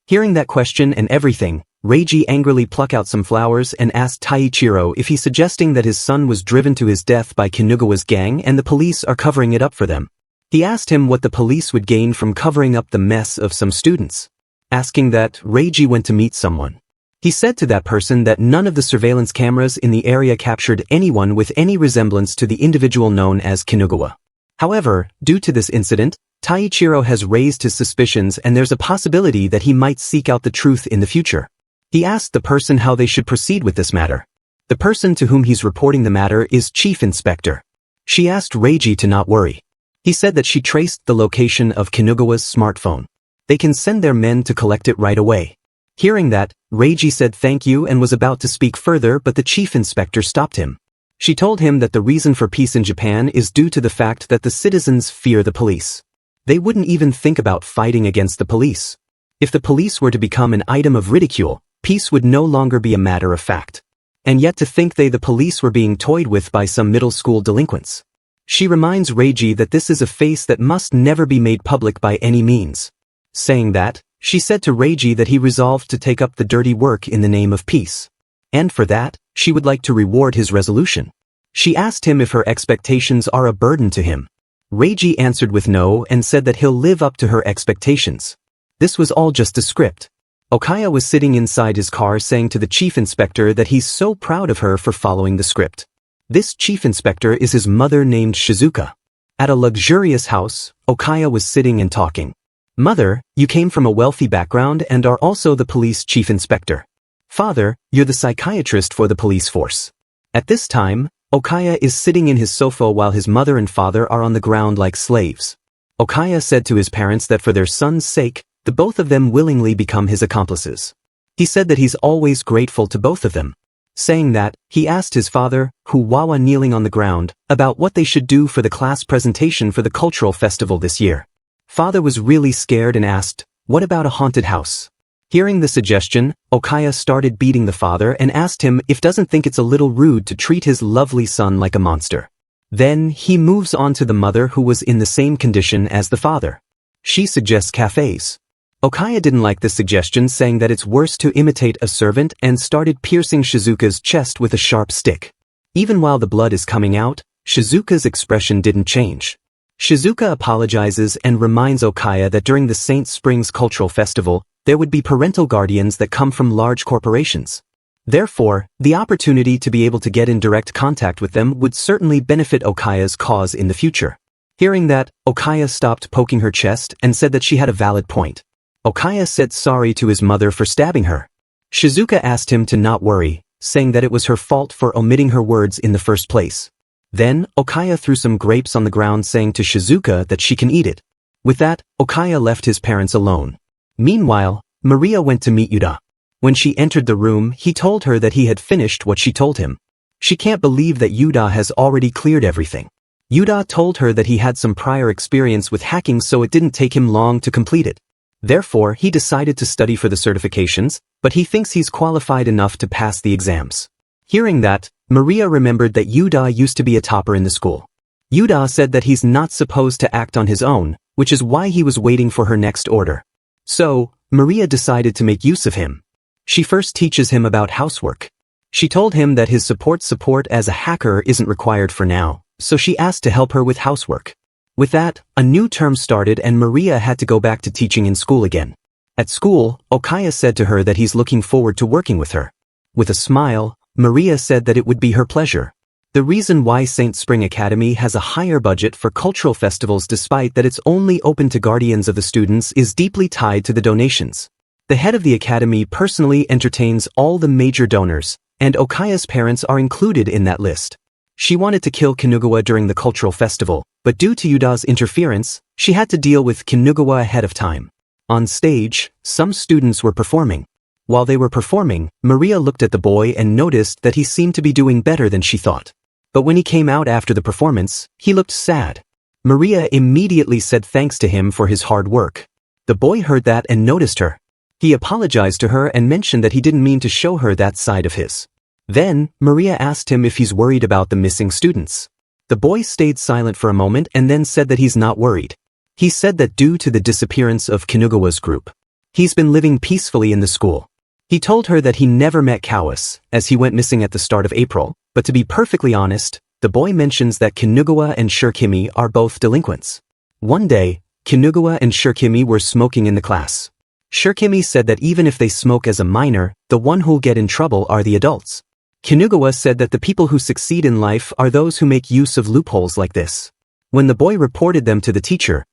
Hearing that question and everything, Reiji angrily plucked out some flowers and asked Taichiro if he's suggesting that his son was driven to his death by Kinugawa's gang and the police are covering it up for them. He asked him what the police would gain from covering up the mess of some students. Asking that, Reiji went to meet someone. He said to that person that none of the surveillance cameras in the area captured anyone with any resemblance to the individual known as Kinugawa. However, due to this incident, Taichiro has raised his suspicions and there's a possibility that he might seek out the truth in the future. He asked the person how they should proceed with this matter. The person to whom he's reporting the matter is Chief Inspector. She asked Reiji to not worry. He said that she traced the location of Kinugawa's smartphone. They can send their men to collect it right away. Hearing that, Reiji said thank you and was about to speak further, but the chief inspector stopped him. She told him that the reason for peace in Japan is due to the fact that the citizens fear the police. They wouldn't even think about fighting against the police. If the police were to become an item of ridicule, peace would no longer be a matter of fact. And yet to think the police were being toyed with by some middle school delinquents. She reminds Reiji that this is a face that must never be made public by any means. Saying that, she said to Reiji that he resolved to take up the dirty work in the name of peace. And for that, she would like to reward his resolution. She asked him if her expectations are a burden to him. Reiji answered with no and said that he'll live up to her expectations. This was all just a script. Okaya was sitting inside his car saying to the chief inspector that he's so proud of her for following the script. This chief inspector is his mother named Shizuka. At a luxurious house, Okaya was sitting and talking. Mother, you came from a wealthy background and are also the police chief inspector. Father, you're the psychiatrist for the police force. At this time, Okaya is sitting in his sofa while his mother and father are on the ground like slaves. Okaya said to his parents that for their son's sake, the both of them willingly become his accomplices. He said that he's always grateful to both of them. Saying that, he asked his father, who was kneeling on the ground, about what they should do for the class presentation for the cultural festival this year. Father was really scared and asked, what about a haunted house? Hearing the suggestion, Okaya started beating the father and asked him if doesn't think it's a little rude to treat his lovely son like a monster. Then, he moves on to the mother who was in the same condition as the father. She suggests cafes. Okaya didn't like the suggestion, saying that it's worse to imitate a servant and started piercing Shizuka's chest with a sharp stick. Even while the blood is coming out, Shizuka's expression didn't change. Shizuka apologizes and reminds Okaya that during the St. Springs Cultural Festival, there would be parental guardians that come from large corporations. Therefore, the opportunity to be able to get in direct contact with them would certainly benefit Okaya's cause in the future. Hearing that, Okaya stopped poking her chest and said that she had a valid point. Okaya said sorry to his mother for stabbing her. Shizuka asked him to not worry, saying that it was her fault for omitting her words in the first place. Then, Okaya threw some grapes on the ground, saying to Shizuka that she can eat it. With that, Okaya left his parents alone. Meanwhile, Maria went to meet Yuda. When she entered the room, he told her that he had finished what she told him. She can't believe that Yuda has already cleared everything. Yuda told her that he had some prior experience with hacking, so it didn't take him long to complete it. Therefore, he decided to study for the certifications, but he thinks he's qualified enough to pass the exams. Hearing that, Maria remembered that Yuda used to be a topper in the school. Yuda said that he's not supposed to act on his own, which is why he was waiting for her next order. So, Maria decided to make use of him. She first teaches him about housework. She told him that his support as a hacker isn't required for now, so she asked to help her with housework. With that, a new term started and Maria had to go back to teaching in school again. At school, Okaya said to her that he's looking forward to working with her. With a smile, Maria said that it would be her pleasure. The reason why St. Spring Academy has a higher budget for cultural festivals despite that it's only open to guardians of the students is deeply tied to the donations. The head of the academy personally entertains all the major donors, and Okaya's parents are included in that list. She wanted to kill Kinugawa during the cultural festival, but due to Yuda's interference, she had to deal with Kinugawa ahead of time. On stage, some students were performing. While they were performing, Maria looked at the boy and noticed that he seemed to be doing better than she thought. But when he came out after the performance, he looked sad. Maria immediately said thanks to him for his hard work. The boy heard that and noticed her. He apologized to her and mentioned that he didn't mean to show her that side of his. Then, Maria asked him if he's worried about the missing students. The boy stayed silent for a moment and then said that he's not worried. He said that due to the disappearance of Kinugawa's group, he's been living peacefully in the school. He told her that he never met Kawas, as he went missing at the start of April, but to be perfectly honest, the boy mentions that Kinugawa and Shirkimi are both delinquents. One day, Kinugawa and Shirkimi were smoking in the class. Shirkimi said that even if they smoke as a minor, the one who'll get in trouble are the adults. Kinugawa said that the people who succeed in life are those who make use of loopholes like this. When the boy reported them to the teacher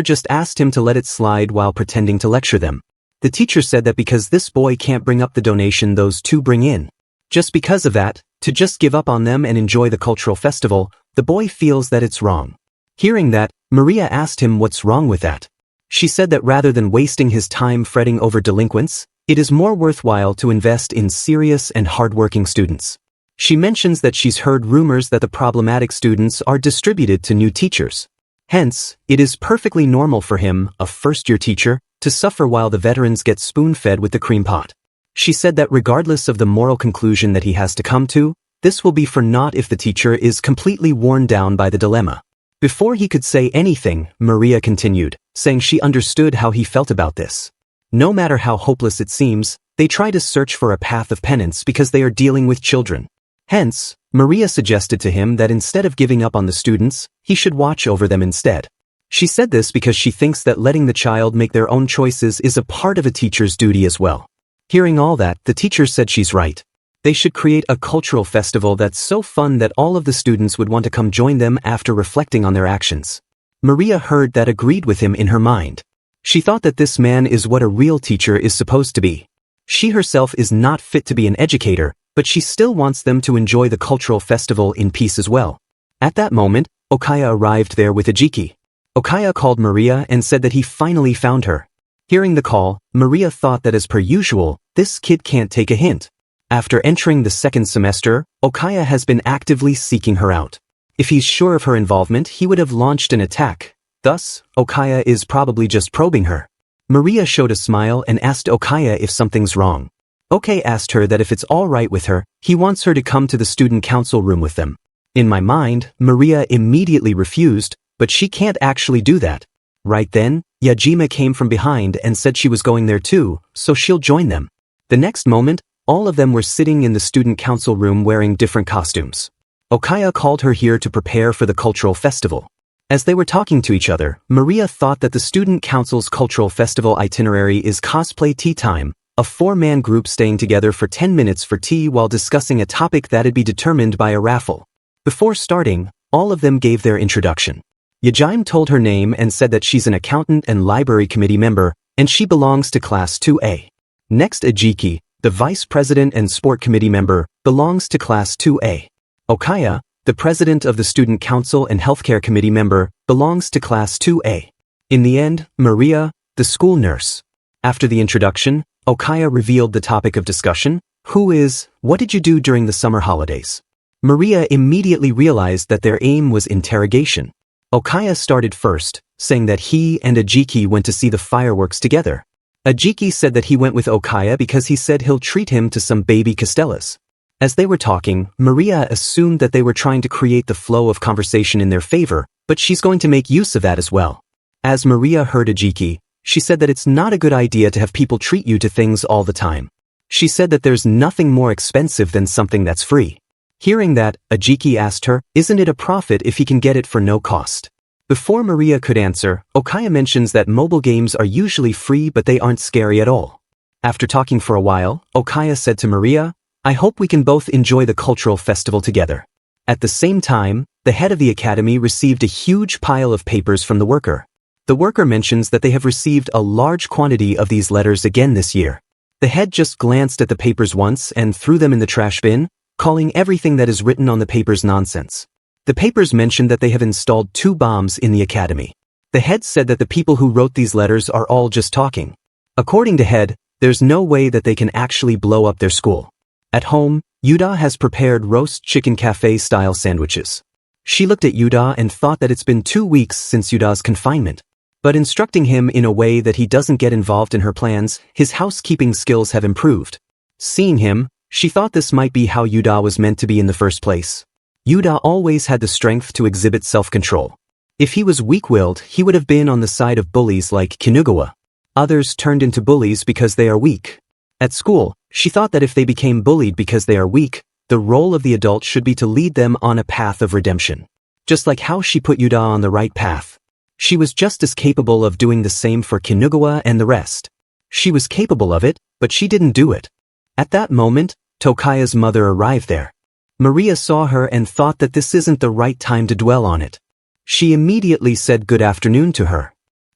just asked him to let it slide while pretending to lecture them. The teacher said that because this boy can't bring up the donation those two bring in. Just because of that, to just give up on them and enjoy the cultural festival, the boy feels that it's wrong. Hearing that, Maria asked him what's wrong with that. She said that rather than wasting his time fretting over delinquents, it is more worthwhile to invest in serious and hardworking students. She mentions that she's heard rumors that the problematic students are distributed to new teachers. Hence, it is perfectly normal for him, a first-year teacher, to suffer while the veterans get spoon-fed with the cream pot. She said that regardless of the moral conclusion that he has to come to, this will be for naught if the teacher is completely worn down by the dilemma. Before he could say anything, Maria continued, saying she understood how he felt about this. No matter how hopeless it seems, they try to search for a path of penance because they are dealing with children. Hence, Maria suggested to him that instead of giving up on the students, he should watch over them instead. She said this because she thinks that letting the child make their own choices is a part of a teacher's duty as well. Hearing all that, the teacher said she's right. They should create a cultural festival that's so fun that all of the students would want to come join them after reflecting on their actions. Maria heard that, agreed with him in her mind. She thought that this man is what a real teacher is supposed to be. She herself is not fit to be an educator, but she still wants them to enjoy the cultural festival in peace as well. At that moment, Okaya arrived there with Ajiki. Okaya called Maria and said that he finally found her. Hearing the call, Maria thought that as per usual, this kid can't take a hint. After entering the second semester, Okaya has been actively seeking her out. If he's sure of her involvement, he would have launched an attack. Thus, Okaya is probably just probing her. Maria showed a smile and asked Okaya if something's wrong. Okaya asked her that if it's all right with her, he wants her to come to the student council room with them. In my mind, Maria immediately refused, but she can't actually do that. Right then, Yajima came from behind and said she was going there too, so she'll join them. The next moment, all of them were sitting in the student council room wearing different costumes. Okaya called her here to prepare for the cultural festival. As they were talking to each other, Maria thought that the student council's cultural festival itinerary is cosplay tea time, a 4-man group staying together for 10 minutes for tea while discussing a topic that'd be determined by a raffle. Before starting, all of them gave their introduction. Yajime told her name and said that she's an accountant and library committee member, and she belongs to class 2A. Next, Ajiki, the vice president and sport committee member, belongs to class 2A. Okaya, the president of the student council and healthcare committee member, belongs to class 2A. In the end, Maria, the school nurse. After the introduction, Okaya revealed the topic of discussion, what did you do during the summer holidays? Maria immediately realized that their aim was interrogation. Okaya started first, saying that he and Ajiki went to see the fireworks together. Ajiki said that he went with Okaya because he said he'll treat him to some baby castellas. As they were talking, Maria assumed that they were trying to create the flow of conversation in their favor, but she's going to make use of that as well. As Maria heard Ajiki, she said that it's not a good idea to have people treat you to things all the time. She said that there's nothing more expensive than something that's free. Hearing that, Ajiki asked her, isn't it a profit if he can get it for no cost? Before Maria could answer, Okaya mentions that mobile games are usually free but they aren't scary at all. After talking for a while, Okaya said to Maria, I hope we can both enjoy the cultural festival together. At the same time, the head of the academy received a huge pile of papers from the worker. The worker mentions that they have received a large quantity of these letters again this year. The head just glanced at the papers once and threw them in the trash bin, calling everything that is written on the papers nonsense. The papers mentioned that they have installed 2 bombs in the academy. The head said that the people who wrote these letters are all just talking. According to head, there's no way that they can actually blow up their school. At home, Yuda has prepared roast chicken cafe-style sandwiches. She looked at Yuda and thought that it's been 2 weeks since Yuda's confinement. But instructing him in a way that he doesn't get involved in her plans, his housekeeping skills have improved. Seeing him, she thought this might be how Yuda was meant to be in the first place. Yuda always had the strength to exhibit self-control. If he was weak-willed, he would have been on the side of bullies like Kinugawa. Others turned into bullies because they are weak. At school, she thought that if they became bullied because they are weak, the role of the adult should be to lead them on a path of redemption. Just like how she put Yuda on the right path. She was just as capable of doing the same for Kinugawa and the rest. She was capable of it, but she didn't do it. At that moment, Tokaya's mother arrived there. Maria saw her and thought that this isn't the right time to dwell on it. She immediately said good afternoon to her.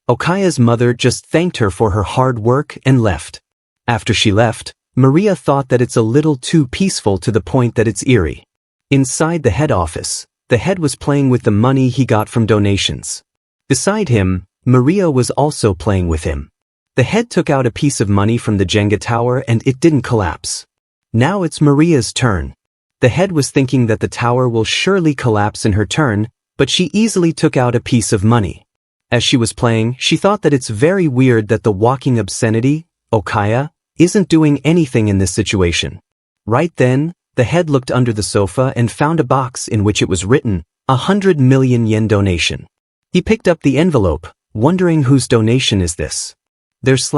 Okaya's mother just thanked her for her hard work and left. After she left, Maria thought that it's a little too peaceful to the point that it's eerie. Inside the head office, the head was playing with the money he got from donations. Beside him, Maria was also playing with him. The head took out a piece of money from the Jenga tower and it didn't collapse. Now it's Maria's turn. The head was thinking that the tower will surely collapse in her turn, but she easily took out a piece of money. As she was playing, she thought that it's very weird that the walking obscenity, Okaya, isn't doing anything in this situation. Right then, the head looked under the sofa and found a box in which it was written, 100 million yen donation. He picked up the envelope, wondering whose donation is this. There's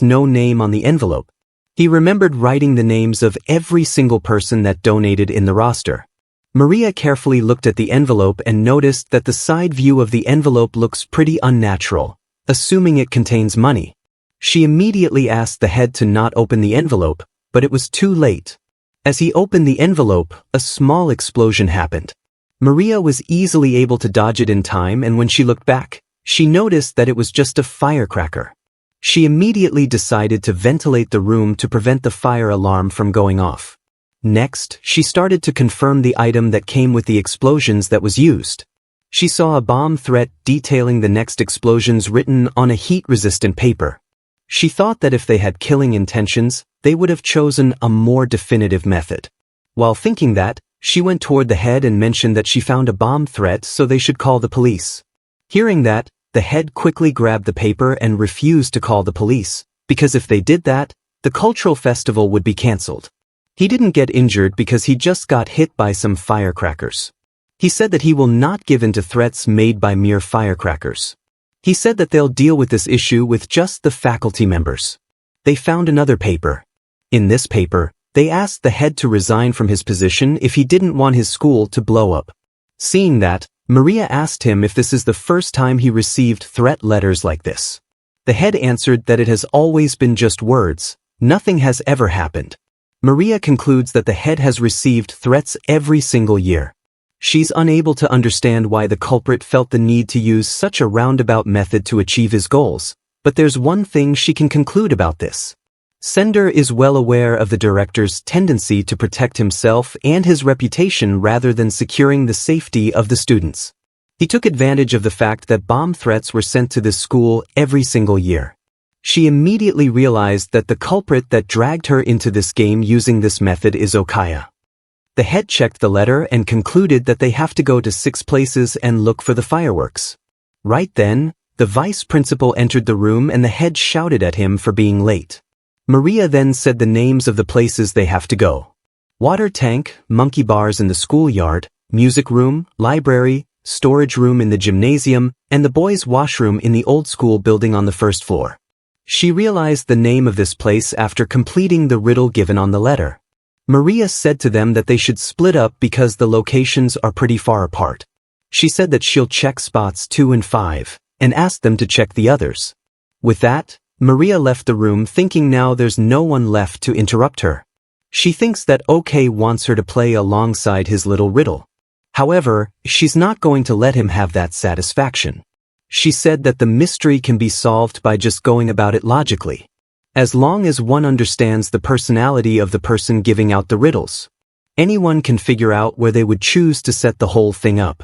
no name on the envelope. He remembered writing the names of every single person that donated in the roster. Maria carefully looked at the envelope and noticed that the side view of the envelope looks pretty unnatural, assuming it contains money. She immediately asked the head to not open the envelope, but it was too late. As he opened the envelope, a small explosion happened. Maria was easily able to dodge it in time, and when she looked back, she noticed that it was just a firecracker. She immediately decided to ventilate the room to prevent the fire alarm from going off. Next, she started to confirm the item that came with the explosions that was used. She saw a bomb threat detailing the next explosions written on a heat-resistant paper. She thought that if they had killing intentions, they would have chosen a more definitive method. While thinking that, she went toward the head and mentioned that she found a bomb threat so they should call the police. Hearing that, the head quickly grabbed the paper and refused to call the police, because if they did that, the cultural festival would be cancelled. He didn't get injured because he just got hit by some firecrackers. He said that he will not give in to threats made by mere firecrackers. He said that they'll deal with this issue with just the faculty members. They found another paper. In this paper, they asked the head to resign from his position if he didn't want his school to blow up. Seeing that, Maria asked him if this is the first time he received threat letters like this. The head answered that it has always been just words, nothing has ever happened. Maria concludes that the head has received threats every single year. She's unable to understand why the culprit felt the need to use such a roundabout method to achieve his goals, but there's one thing she can conclude about this. Sender is well aware of the director's tendency to protect himself and his reputation rather than securing the safety of the students. He took advantage of the fact that bomb threats were sent to this school every single year. She immediately realized that the culprit that dragged her into this game using this method is Okaya. The head checked the letter and concluded that they have to go to 6 places and look for the fireworks. Right then, the vice principal entered the room and the head shouted at him for being late. Maria then said the names of the places they have to go. Water tank, monkey bars in the schoolyard, music room, library, storage room in the gymnasium, and the boys' washroom in the old school building on the first floor. She realized the name of this place after completing the riddle given on the letter. Maria said to them that they should split up because the locations are pretty far apart. She said that she'll check spots 2 and 5, and asked them to check the others. With that, Maria left the room thinking now there's no one left to interrupt her. She thinks that OK wants her to play alongside his little riddle. However, she's not going to let him have that satisfaction. She said that the mystery can be solved by just going about it logically. As long as one understands the personality of the person giving out the riddles, anyone can figure out where they would choose to set the whole thing up.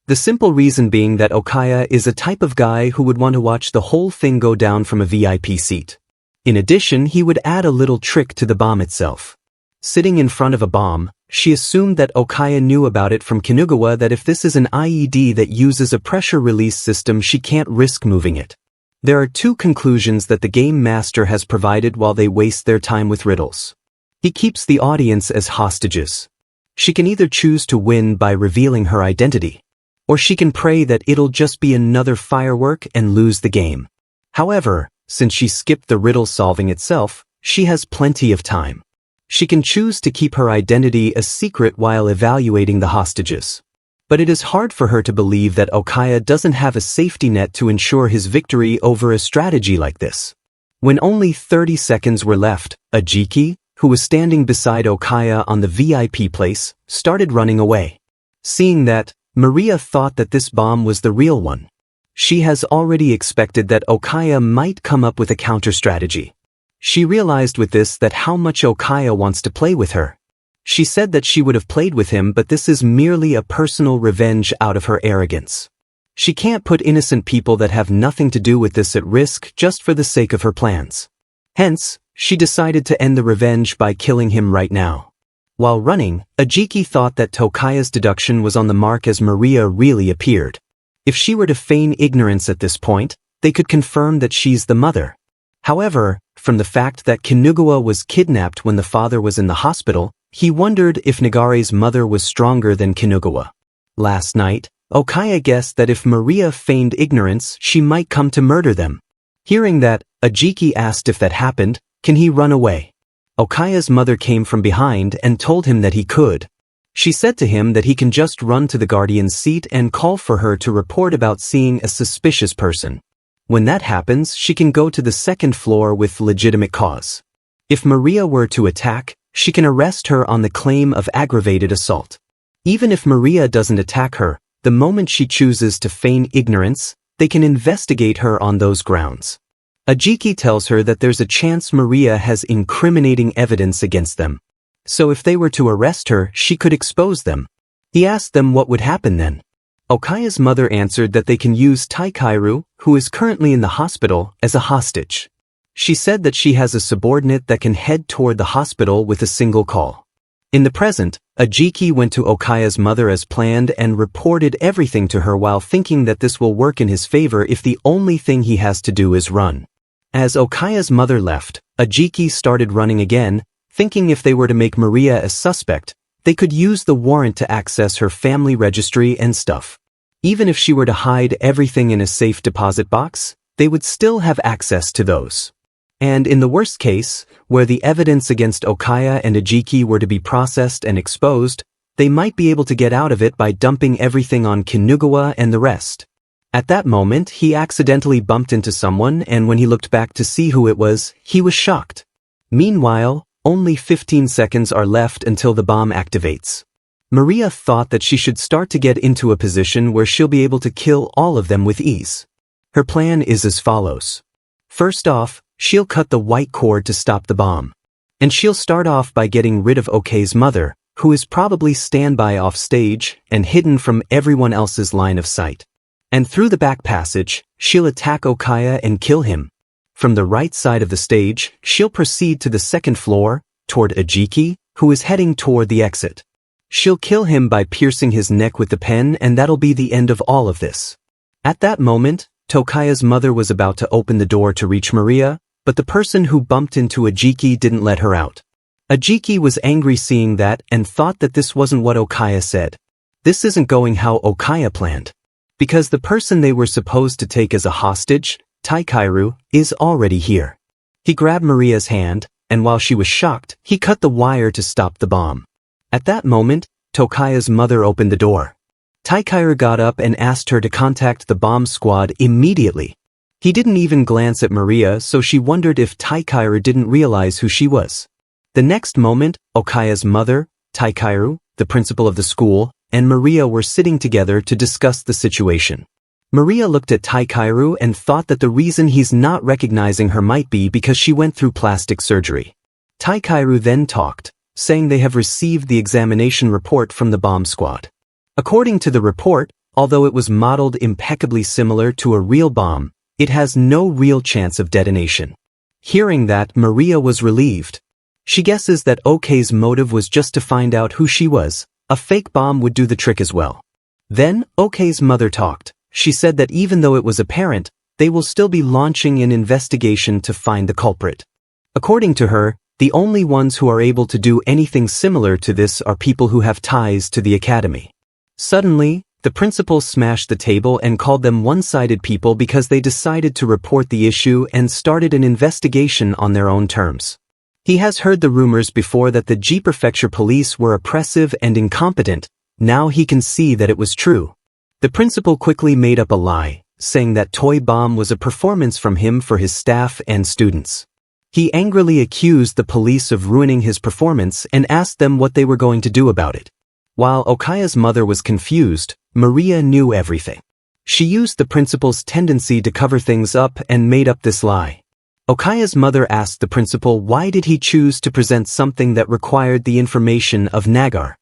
The simple reason being that Okaya is a type of guy who would want to watch the whole thing go down from a VIP seat. In addition, he would add a little trick to the bomb itself. Sitting in front of a bomb, she assumed that Okaya knew about it from Kinugawa, that if this is an IED that uses a pressure release system, she can't risk moving it. There are 2 conclusions that the game master has provided while they waste their time with riddles. He keeps the audience as hostages. She can either choose to win by revealing her identity, or she can pray that it'll just be another firework and lose the game. However, since she skipped the riddle solving itself, she has plenty of time. She can choose to keep her identity a secret while evaluating the hostages. But it is hard for her to believe that Okaya doesn't have a safety net to ensure his victory over a strategy like this. When only 30 seconds were left, Ajiki, who was standing beside Okaya on the VIP place, started running away. Seeing that, Maria thought that this bomb was the real one. She has already expected that Okaya might come up with a counter-strategy. She realized with this that how much Okaya wants to play with her. She said that she would have played with him, but this is merely a personal revenge out of her arrogance. She can't put innocent people that have nothing to do with this at risk just for the sake of her plans. Hence, she decided to end the revenge by killing him right now. While running, Ajiki thought that Tokaya's deduction was on the mark as Maria really appeared. If she were to feign ignorance at this point, they could confirm that she's the mother. However, from the fact that Kinugawa was kidnapped when the father was in the hospital, he wondered if Nagare's mother was stronger than Kinugawa. Last night, Okaya guessed that if Maria feigned ignorance, she might come to murder them. Hearing that, Ajiki asked if that happened, can he run away? Okaya's mother came from behind and told him that he could. She said to him that he can just run to the guardian's seat and call for her to report about seeing a suspicious person. When that happens, she can go to the second floor with legitimate cause. If Maria were to attack, she can arrest her on the claim of aggravated assault. Even if Maria doesn't attack her, the moment she chooses to feign ignorance, they can investigate her on those grounds. Ajiki tells her that there's a chance Maria has incriminating evidence against them. So if they were to arrest her, she could expose them. He asked them what would happen then. Okaya's mother answered that they can use Taikairu, who is currently in the hospital, as a hostage. She said that she has a subordinate that can head toward the hospital with a single call. In the present, Ajiki went to Okaya's mother as planned and reported everything to her while thinking that this will work in his favor if the only thing he has to do is run. As Okaya's mother left, Ajiki started running again, thinking if they were to make Maria a suspect, they could use the warrant to access her family registry and stuff. Even if she were to hide everything in a safe deposit box, they would still have access to those. And in the worst case, where the evidence against Okaya and Ajiki were to be processed and exposed, they might be able to get out of it by dumping everything on Kinugawa and the rest. At that moment, he accidentally bumped into someone, and when he looked back to see who it was, he was shocked. Meanwhile, only 15 seconds are left until the bomb activates. Maria thought that she should start to get into a position where she'll be able to kill all of them with ease. Her plan is as follows. First off, she'll cut the white cord to stop the bomb. And she'll start off by getting rid of Okay's mother, who is probably standby off stage and hidden from everyone else's line of sight. And through the back passage, she'll attack Okaya and kill him. From the right side of the stage, she'll proceed to the second floor, toward Ajiki, who is heading toward the exit. She'll kill him by piercing his neck with the pen, and that'll be the end of all of this. At that moment, Tokaya's mother was about to open the door to reach Maria, but the person who bumped into Ajiki didn't let her out. Ajiki was angry seeing that and thought that this wasn't what Okaya said. This isn't going how Okaya planned. Because the person they were supposed to take as a hostage, Taikairu, is already here. He grabbed Maria's hand, and while she was shocked, he cut the wire to stop the bomb. At that moment, Tokaya's mother opened the door. Taikairu got up and asked her to contact the bomb squad immediately. He didn't even glance at Maria, so she wondered if Taikairu didn't realize who she was. The next moment, Okaya's mother, Taikairu, the principal of the school, and Maria were sitting together to discuss the situation. Maria looked at Taikairu and thought that the reason he's not recognizing her might be because she went through plastic surgery. Taikairu then talked, saying they have received the examination report from the bomb squad. According to the report, although it was modeled impeccably similar to a real bomb, it has no real chance of detonation. Hearing that, Maria was relieved. She guesses that Okay's motive was just to find out who she was. A fake bomb would do the trick as well. Then, Okay's mother talked. She said that even though it was apparent, they will still be launching an investigation to find the culprit. According to her, the only ones who are able to do anything similar to this are people who have ties to the academy. Suddenly, the principal smashed the table and called them one-sided people because they decided to report the issue and started an investigation on their own terms. He has heard the rumors before that the G Prefecture police were oppressive and incompetent. Now he can see that it was true. The principal quickly made up a lie, saying that Toy Bomb was a performance from him for his staff and students. He angrily accused the police of ruining his performance and asked them what they were going to do about it. While Okaya's mother was confused, Maria knew everything. She used the principal's tendency to cover things up and made up this lie. Okaya's mother asked the principal why did he choose to present something that required the information of Nagar.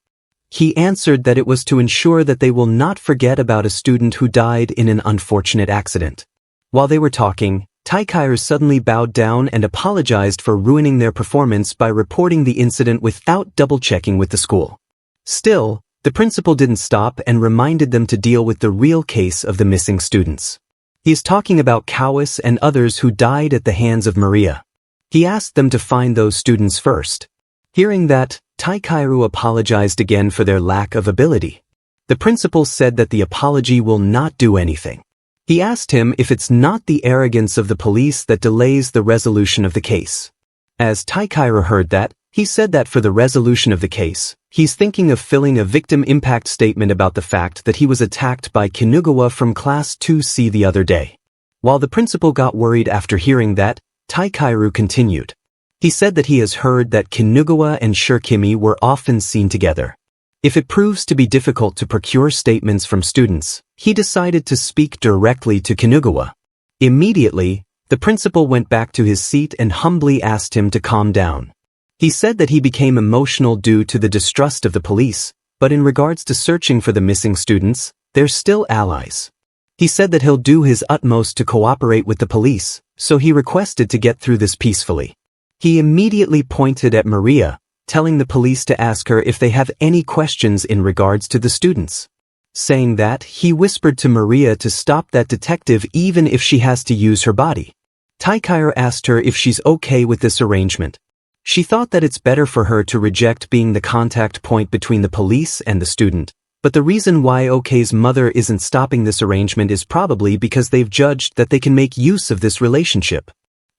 He answered that it was to ensure that they will not forget about a student who died in an unfortunate accident. While they were talking, Taikairu suddenly bowed down and apologized for ruining their performance by reporting the incident without double-checking with the school. Still, the principal didn't stop and reminded them to deal with the real case of the missing students. He is talking about Kawis and others who died at the hands of Maria. He asked them to find those students first. Hearing that, Taikairu apologized again for their lack of ability. The principal said that the apology will not do anything. He asked him if it's not the arrogance of the police that delays the resolution of the case. As Taikairu heard that, he said that for the resolution of the case, he's thinking of filling a victim impact statement about the fact that he was attacked by Kinugawa from Class 2C the other day. While the principal got worried after hearing that, Taikairu continued. He said that he has heard that Kinugawa and Shirkimi were often seen together. If it proves to be difficult to procure statements from students, he decided to speak directly to Kinugawa. Immediately, the principal went back to his seat and humbly asked him to calm down. He said that he became emotional due to the distrust of the police, but in regards to searching for the missing students, they're still allies. He said that he'll do his utmost to cooperate with the police, so he requested to get through this peacefully. He immediately pointed at Maria, telling the police to ask her if they have any questions in regards to the students. Saying that, he whispered to Maria to stop that detective even if she has to use her body. Taikairu asked her if she's okay with this arrangement. She thought that it's better for her to reject being the contact point between the police and the student, but the reason why Ok's mother isn't stopping this arrangement is probably because they've judged that they can make use of this relationship.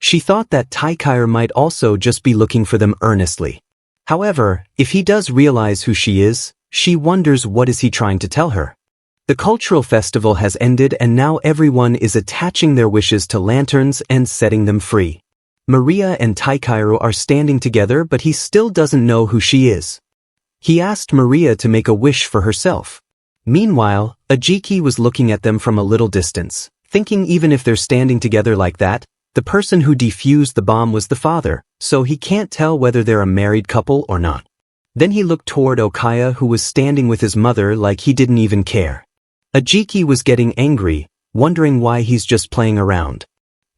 She thought that Taikairu might also just be looking for them earnestly. However, if he does realize who she is, she wonders what is he trying to tell her. The cultural festival has ended and now everyone is attaching their wishes to lanterns and setting them free. Maria and Taikairu are standing together but he still doesn't know who she is. He asked Maria to make a wish for herself. Meanwhile, Ajiki was looking at them from a little distance, thinking even if they're standing together like that, the person who defused the bomb was the father, so he can't tell whether they're a married couple or not. Then he looked toward Okaya who was standing with his mother like he didn't even care. Ajiki was getting angry, wondering why he's just playing around.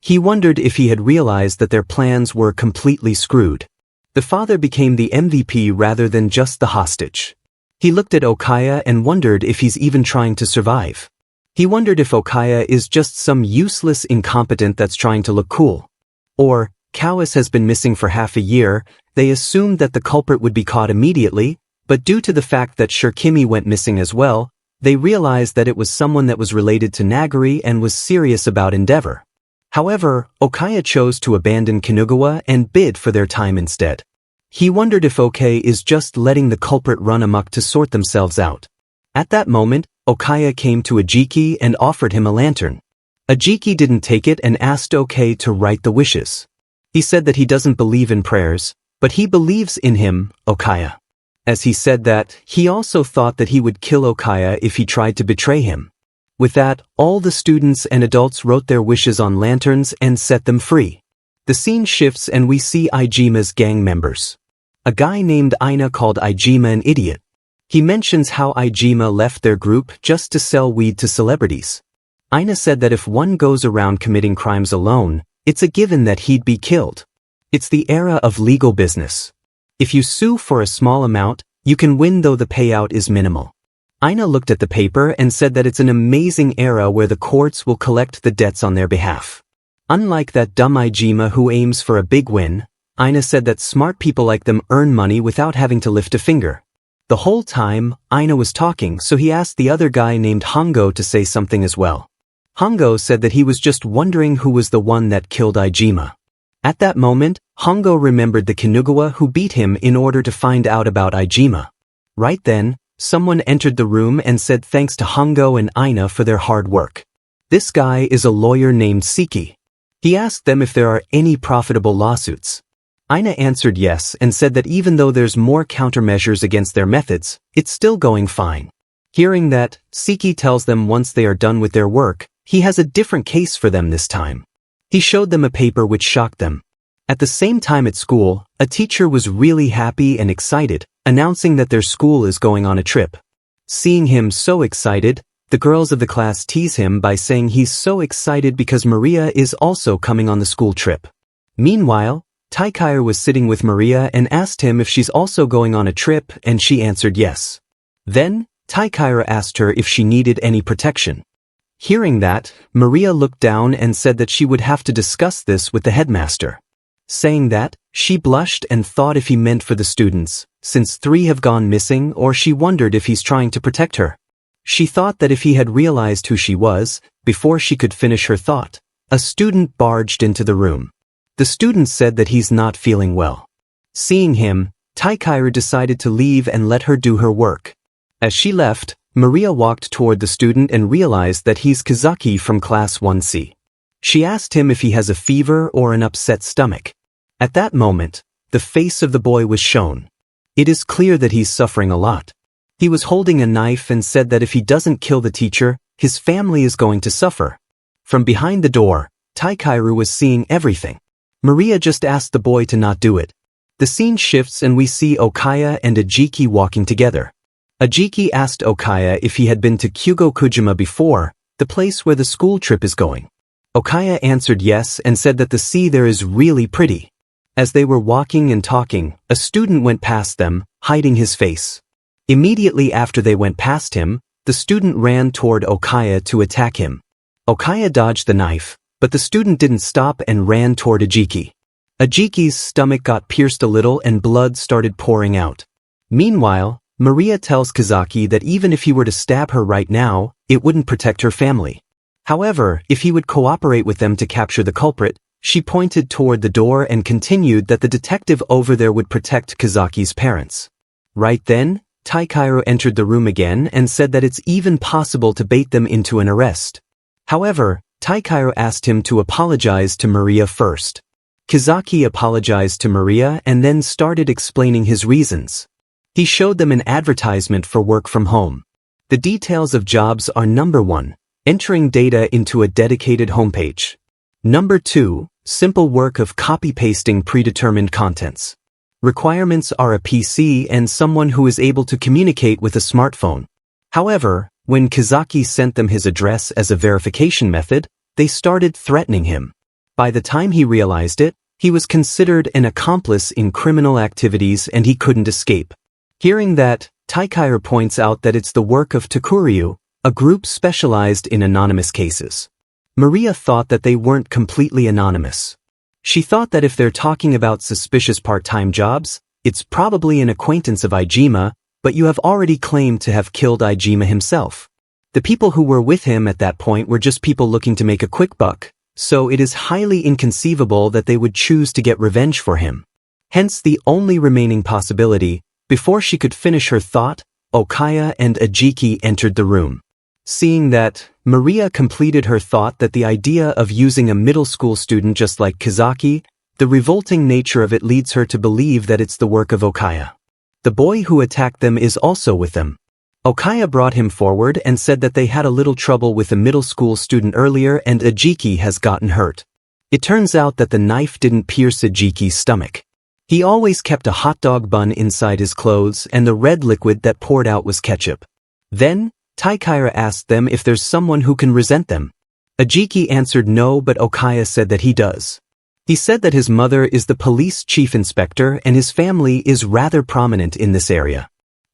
He wondered if he had realized that their plans were completely screwed. The father became the MVP rather than just the hostage. He looked at Okaya and wondered if he's even trying to survive. He wondered if Okaya is just some useless incompetent that's trying to look cool. Or, Kawis has been missing for half a year, they assumed that the culprit would be caught immediately, but due to the fact that Shirkimi went missing as well, they realized that it was someone that was related to Nagari and was serious about Endeavor. However, Okaya chose to abandon Kinugawa and bid for their time instead. He wondered if OK is just letting the culprit run amok to sort themselves out. At that moment, Okaya came to Ajiki and offered him a lantern. Ajiki didn't take it and asked OK to write the wishes. He said that he doesn't believe in prayers, but he believes in him, Okaya. As he said that, he also thought that he would kill Okaya if he tried to betray him. With that, all the students and adults wrote their wishes on lanterns and set them free. The scene shifts and we see Ijima's gang members. A guy named Aina called Ijima an idiot. He mentions how Ijima left their group just to sell weed to celebrities. Aina said that if one goes around committing crimes alone, it's a given that he'd be killed. It's the era of legal business. If you sue for a small amount, you can win though the payout is minimal. Aina looked at the paper and said that it's an amazing era where the courts will collect the debts on their behalf. Unlike that dumb Ijima who aims for a big win, Aina said that smart people like them earn money without having to lift a finger. The whole time, Aina was talking, so he asked the other guy named Hongo to say something as well. Hongo said that he was just wondering who was the one that killed Ijima. At that moment, Hongo remembered the Kinugawa who beat him in order to find out about Ijima. Right then, someone entered the room and said thanks to Hongo and Aina for their hard work. This guy is a lawyer named Siki. He asked them if there are any profitable lawsuits. Aina answered yes and said that even though there's more countermeasures against their methods, it's still going fine. Hearing that, Siki tells them once they are done with their work, he has a different case for them this time. He showed them a paper which shocked them. At the same time at school, a teacher was really happy and excited, announcing that their school is going on a trip. Seeing him so excited, the girls of the class tease him by saying he's so excited because Maria is also coming on the school trip. Meanwhile, Taikaru was sitting with Maria and asked him if she's also going on a trip, and she answered yes. Then, Taikaru asked her if she needed any protection. Hearing that, Maria looked down and said that she would have to discuss this with the headmaster. Saying that, she blushed and thought if he meant for the students, since 3 have gone missing, or she wondered if he's trying to protect her. She thought that if he had realized who she was, before she could finish her thought, a student barged into the room. The student said that he's not feeling well. Seeing him, Taikaru decided to leave and let her do her work. As she left, Maria walked toward the student and realized that he's Kazaki from Class 1C. She asked him if he has a fever or an upset stomach. At that moment, the face of the boy was shown. It is clear that he's suffering a lot. He was holding a knife and said that if he doesn't kill the teacher, his family is going to suffer. From behind the door, Taikaru was seeing everything. Maria just asked the boy to not do it. The scene shifts and we see Okaya and Ajiki walking together. Ajiki asked Okaya if he had been to Kyugokujima before, the place where the school trip is going. Okaya answered yes and said that the sea there is really pretty. As they were walking and talking, a student went past them, hiding his face. Immediately after they went past him, the student ran toward Okaya to attack him. Okaya dodged the knife, but the student didn't stop and ran toward Ajiki. Ajiki's stomach got pierced a little and blood started pouring out. Meanwhile, Maria tells Kazaki that even if he were to stab her right now, it wouldn't protect her family. However, if he would cooperate with them to capture the culprit, she pointed toward the door and continued that the detective over there would protect Kazaki's parents. Right then, Taikaru entered the room again and said that it's even possible to bait them into an arrest. However, Taikaru asked him to apologize to Maria first. Kazaki apologized to Maria and then started explaining his reasons. He showed them an advertisement for work from home. The details of jobs are: number 1, entering data into a dedicated homepage. Number 2, simple work of copy-pasting predetermined contents. Requirements are a PC and someone who is able to communicate with a smartphone. However, when Kazaki sent them his address as a verification method, they started threatening him. By the time he realized it, he was considered an accomplice in criminal activities and he couldn't escape. Hearing that, Taikaru points out that it's the work of Takuryu, a group specialized in anonymous cases. Maria thought that they weren't completely anonymous. She thought that if they're talking about suspicious part-time jobs, it's probably an acquaintance of Ijima, but you have already claimed to have killed Ijima himself. The people who were with him at that point were just people looking to make a quick buck, so it is highly inconceivable that they would choose to get revenge for him. Hence the only remaining possibility. Before she could finish her thought, Okaya and Ajiki entered the room. Seeing that, Maria completed her thought that the idea of using a middle school student just like Kazaki, the revolting nature of it leads her to believe that it's the work of Okaya. The boy who attacked them is also with them. Okaya brought him forward and said that they had a little trouble with a middle school student earlier and Ajiki has gotten hurt. It turns out that the knife didn't pierce Ajiki's stomach. He always kept a hot dog bun inside his clothes and the red liquid that poured out was ketchup. Then, Taikaru asked them if there's someone who can resent them. Ajiki answered no, but Okaya said that he does. He said that his mother is the police chief inspector and his family is rather prominent in this area.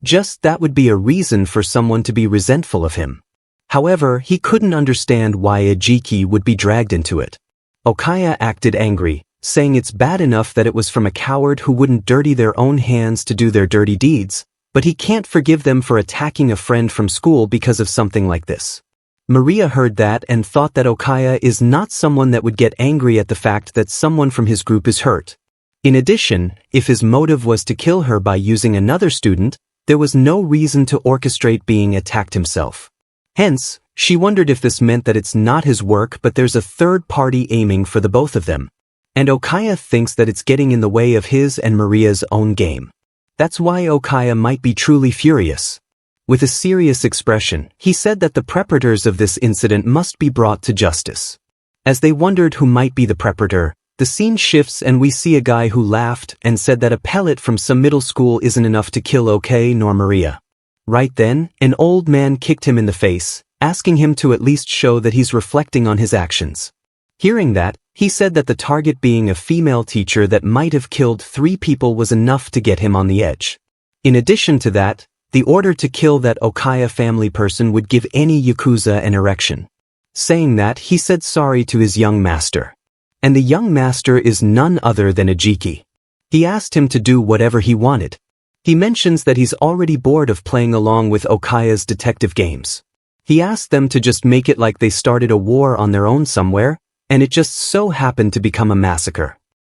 Just that would be a reason for someone to be resentful of him. However, he couldn't understand why Ajiki would be dragged into it. Okaya acted angry, saying it's bad enough that it was from a coward who wouldn't dirty their own hands to do their dirty deeds, but he can't forgive them for attacking a friend from school because of something like this. Maria heard that and thought that Okaya is not someone that would get angry at the fact that someone from his group is hurt. In addition, if his motive was to kill her by using another student, there was no reason to orchestrate being attacked himself. Hence, she wondered if this meant that it's not his work but there's a third party aiming for the both of them. And Okaya thinks that it's getting in the way of his and Maria's own game. That's why Okaya might be truly furious. With a serious expression, he said that the perpetrators of this incident must be brought to justice. As they wondered who might be the perpetrator, The scene shifts and we see a guy who laughed and said that a pellet from some middle school isn't enough to kill OK nor Maria. Right then, an old man kicked him in the face, asking him to at least show that he's reflecting on his actions. Hearing that, he said that the target being a female teacher that might have killed 3 people was enough to get him on the edge. In addition to that, the order to kill that Okaya family person would give any Yakuza an erection. Saying that, he said sorry to his young master. And the young master is none other than Ajiki. He asked him to do whatever he wanted. He mentions that he's already bored of playing along with Okaya's detective games. He asked them to just make it like they started a war on their own somewhere, and it just so happened to become a massacre.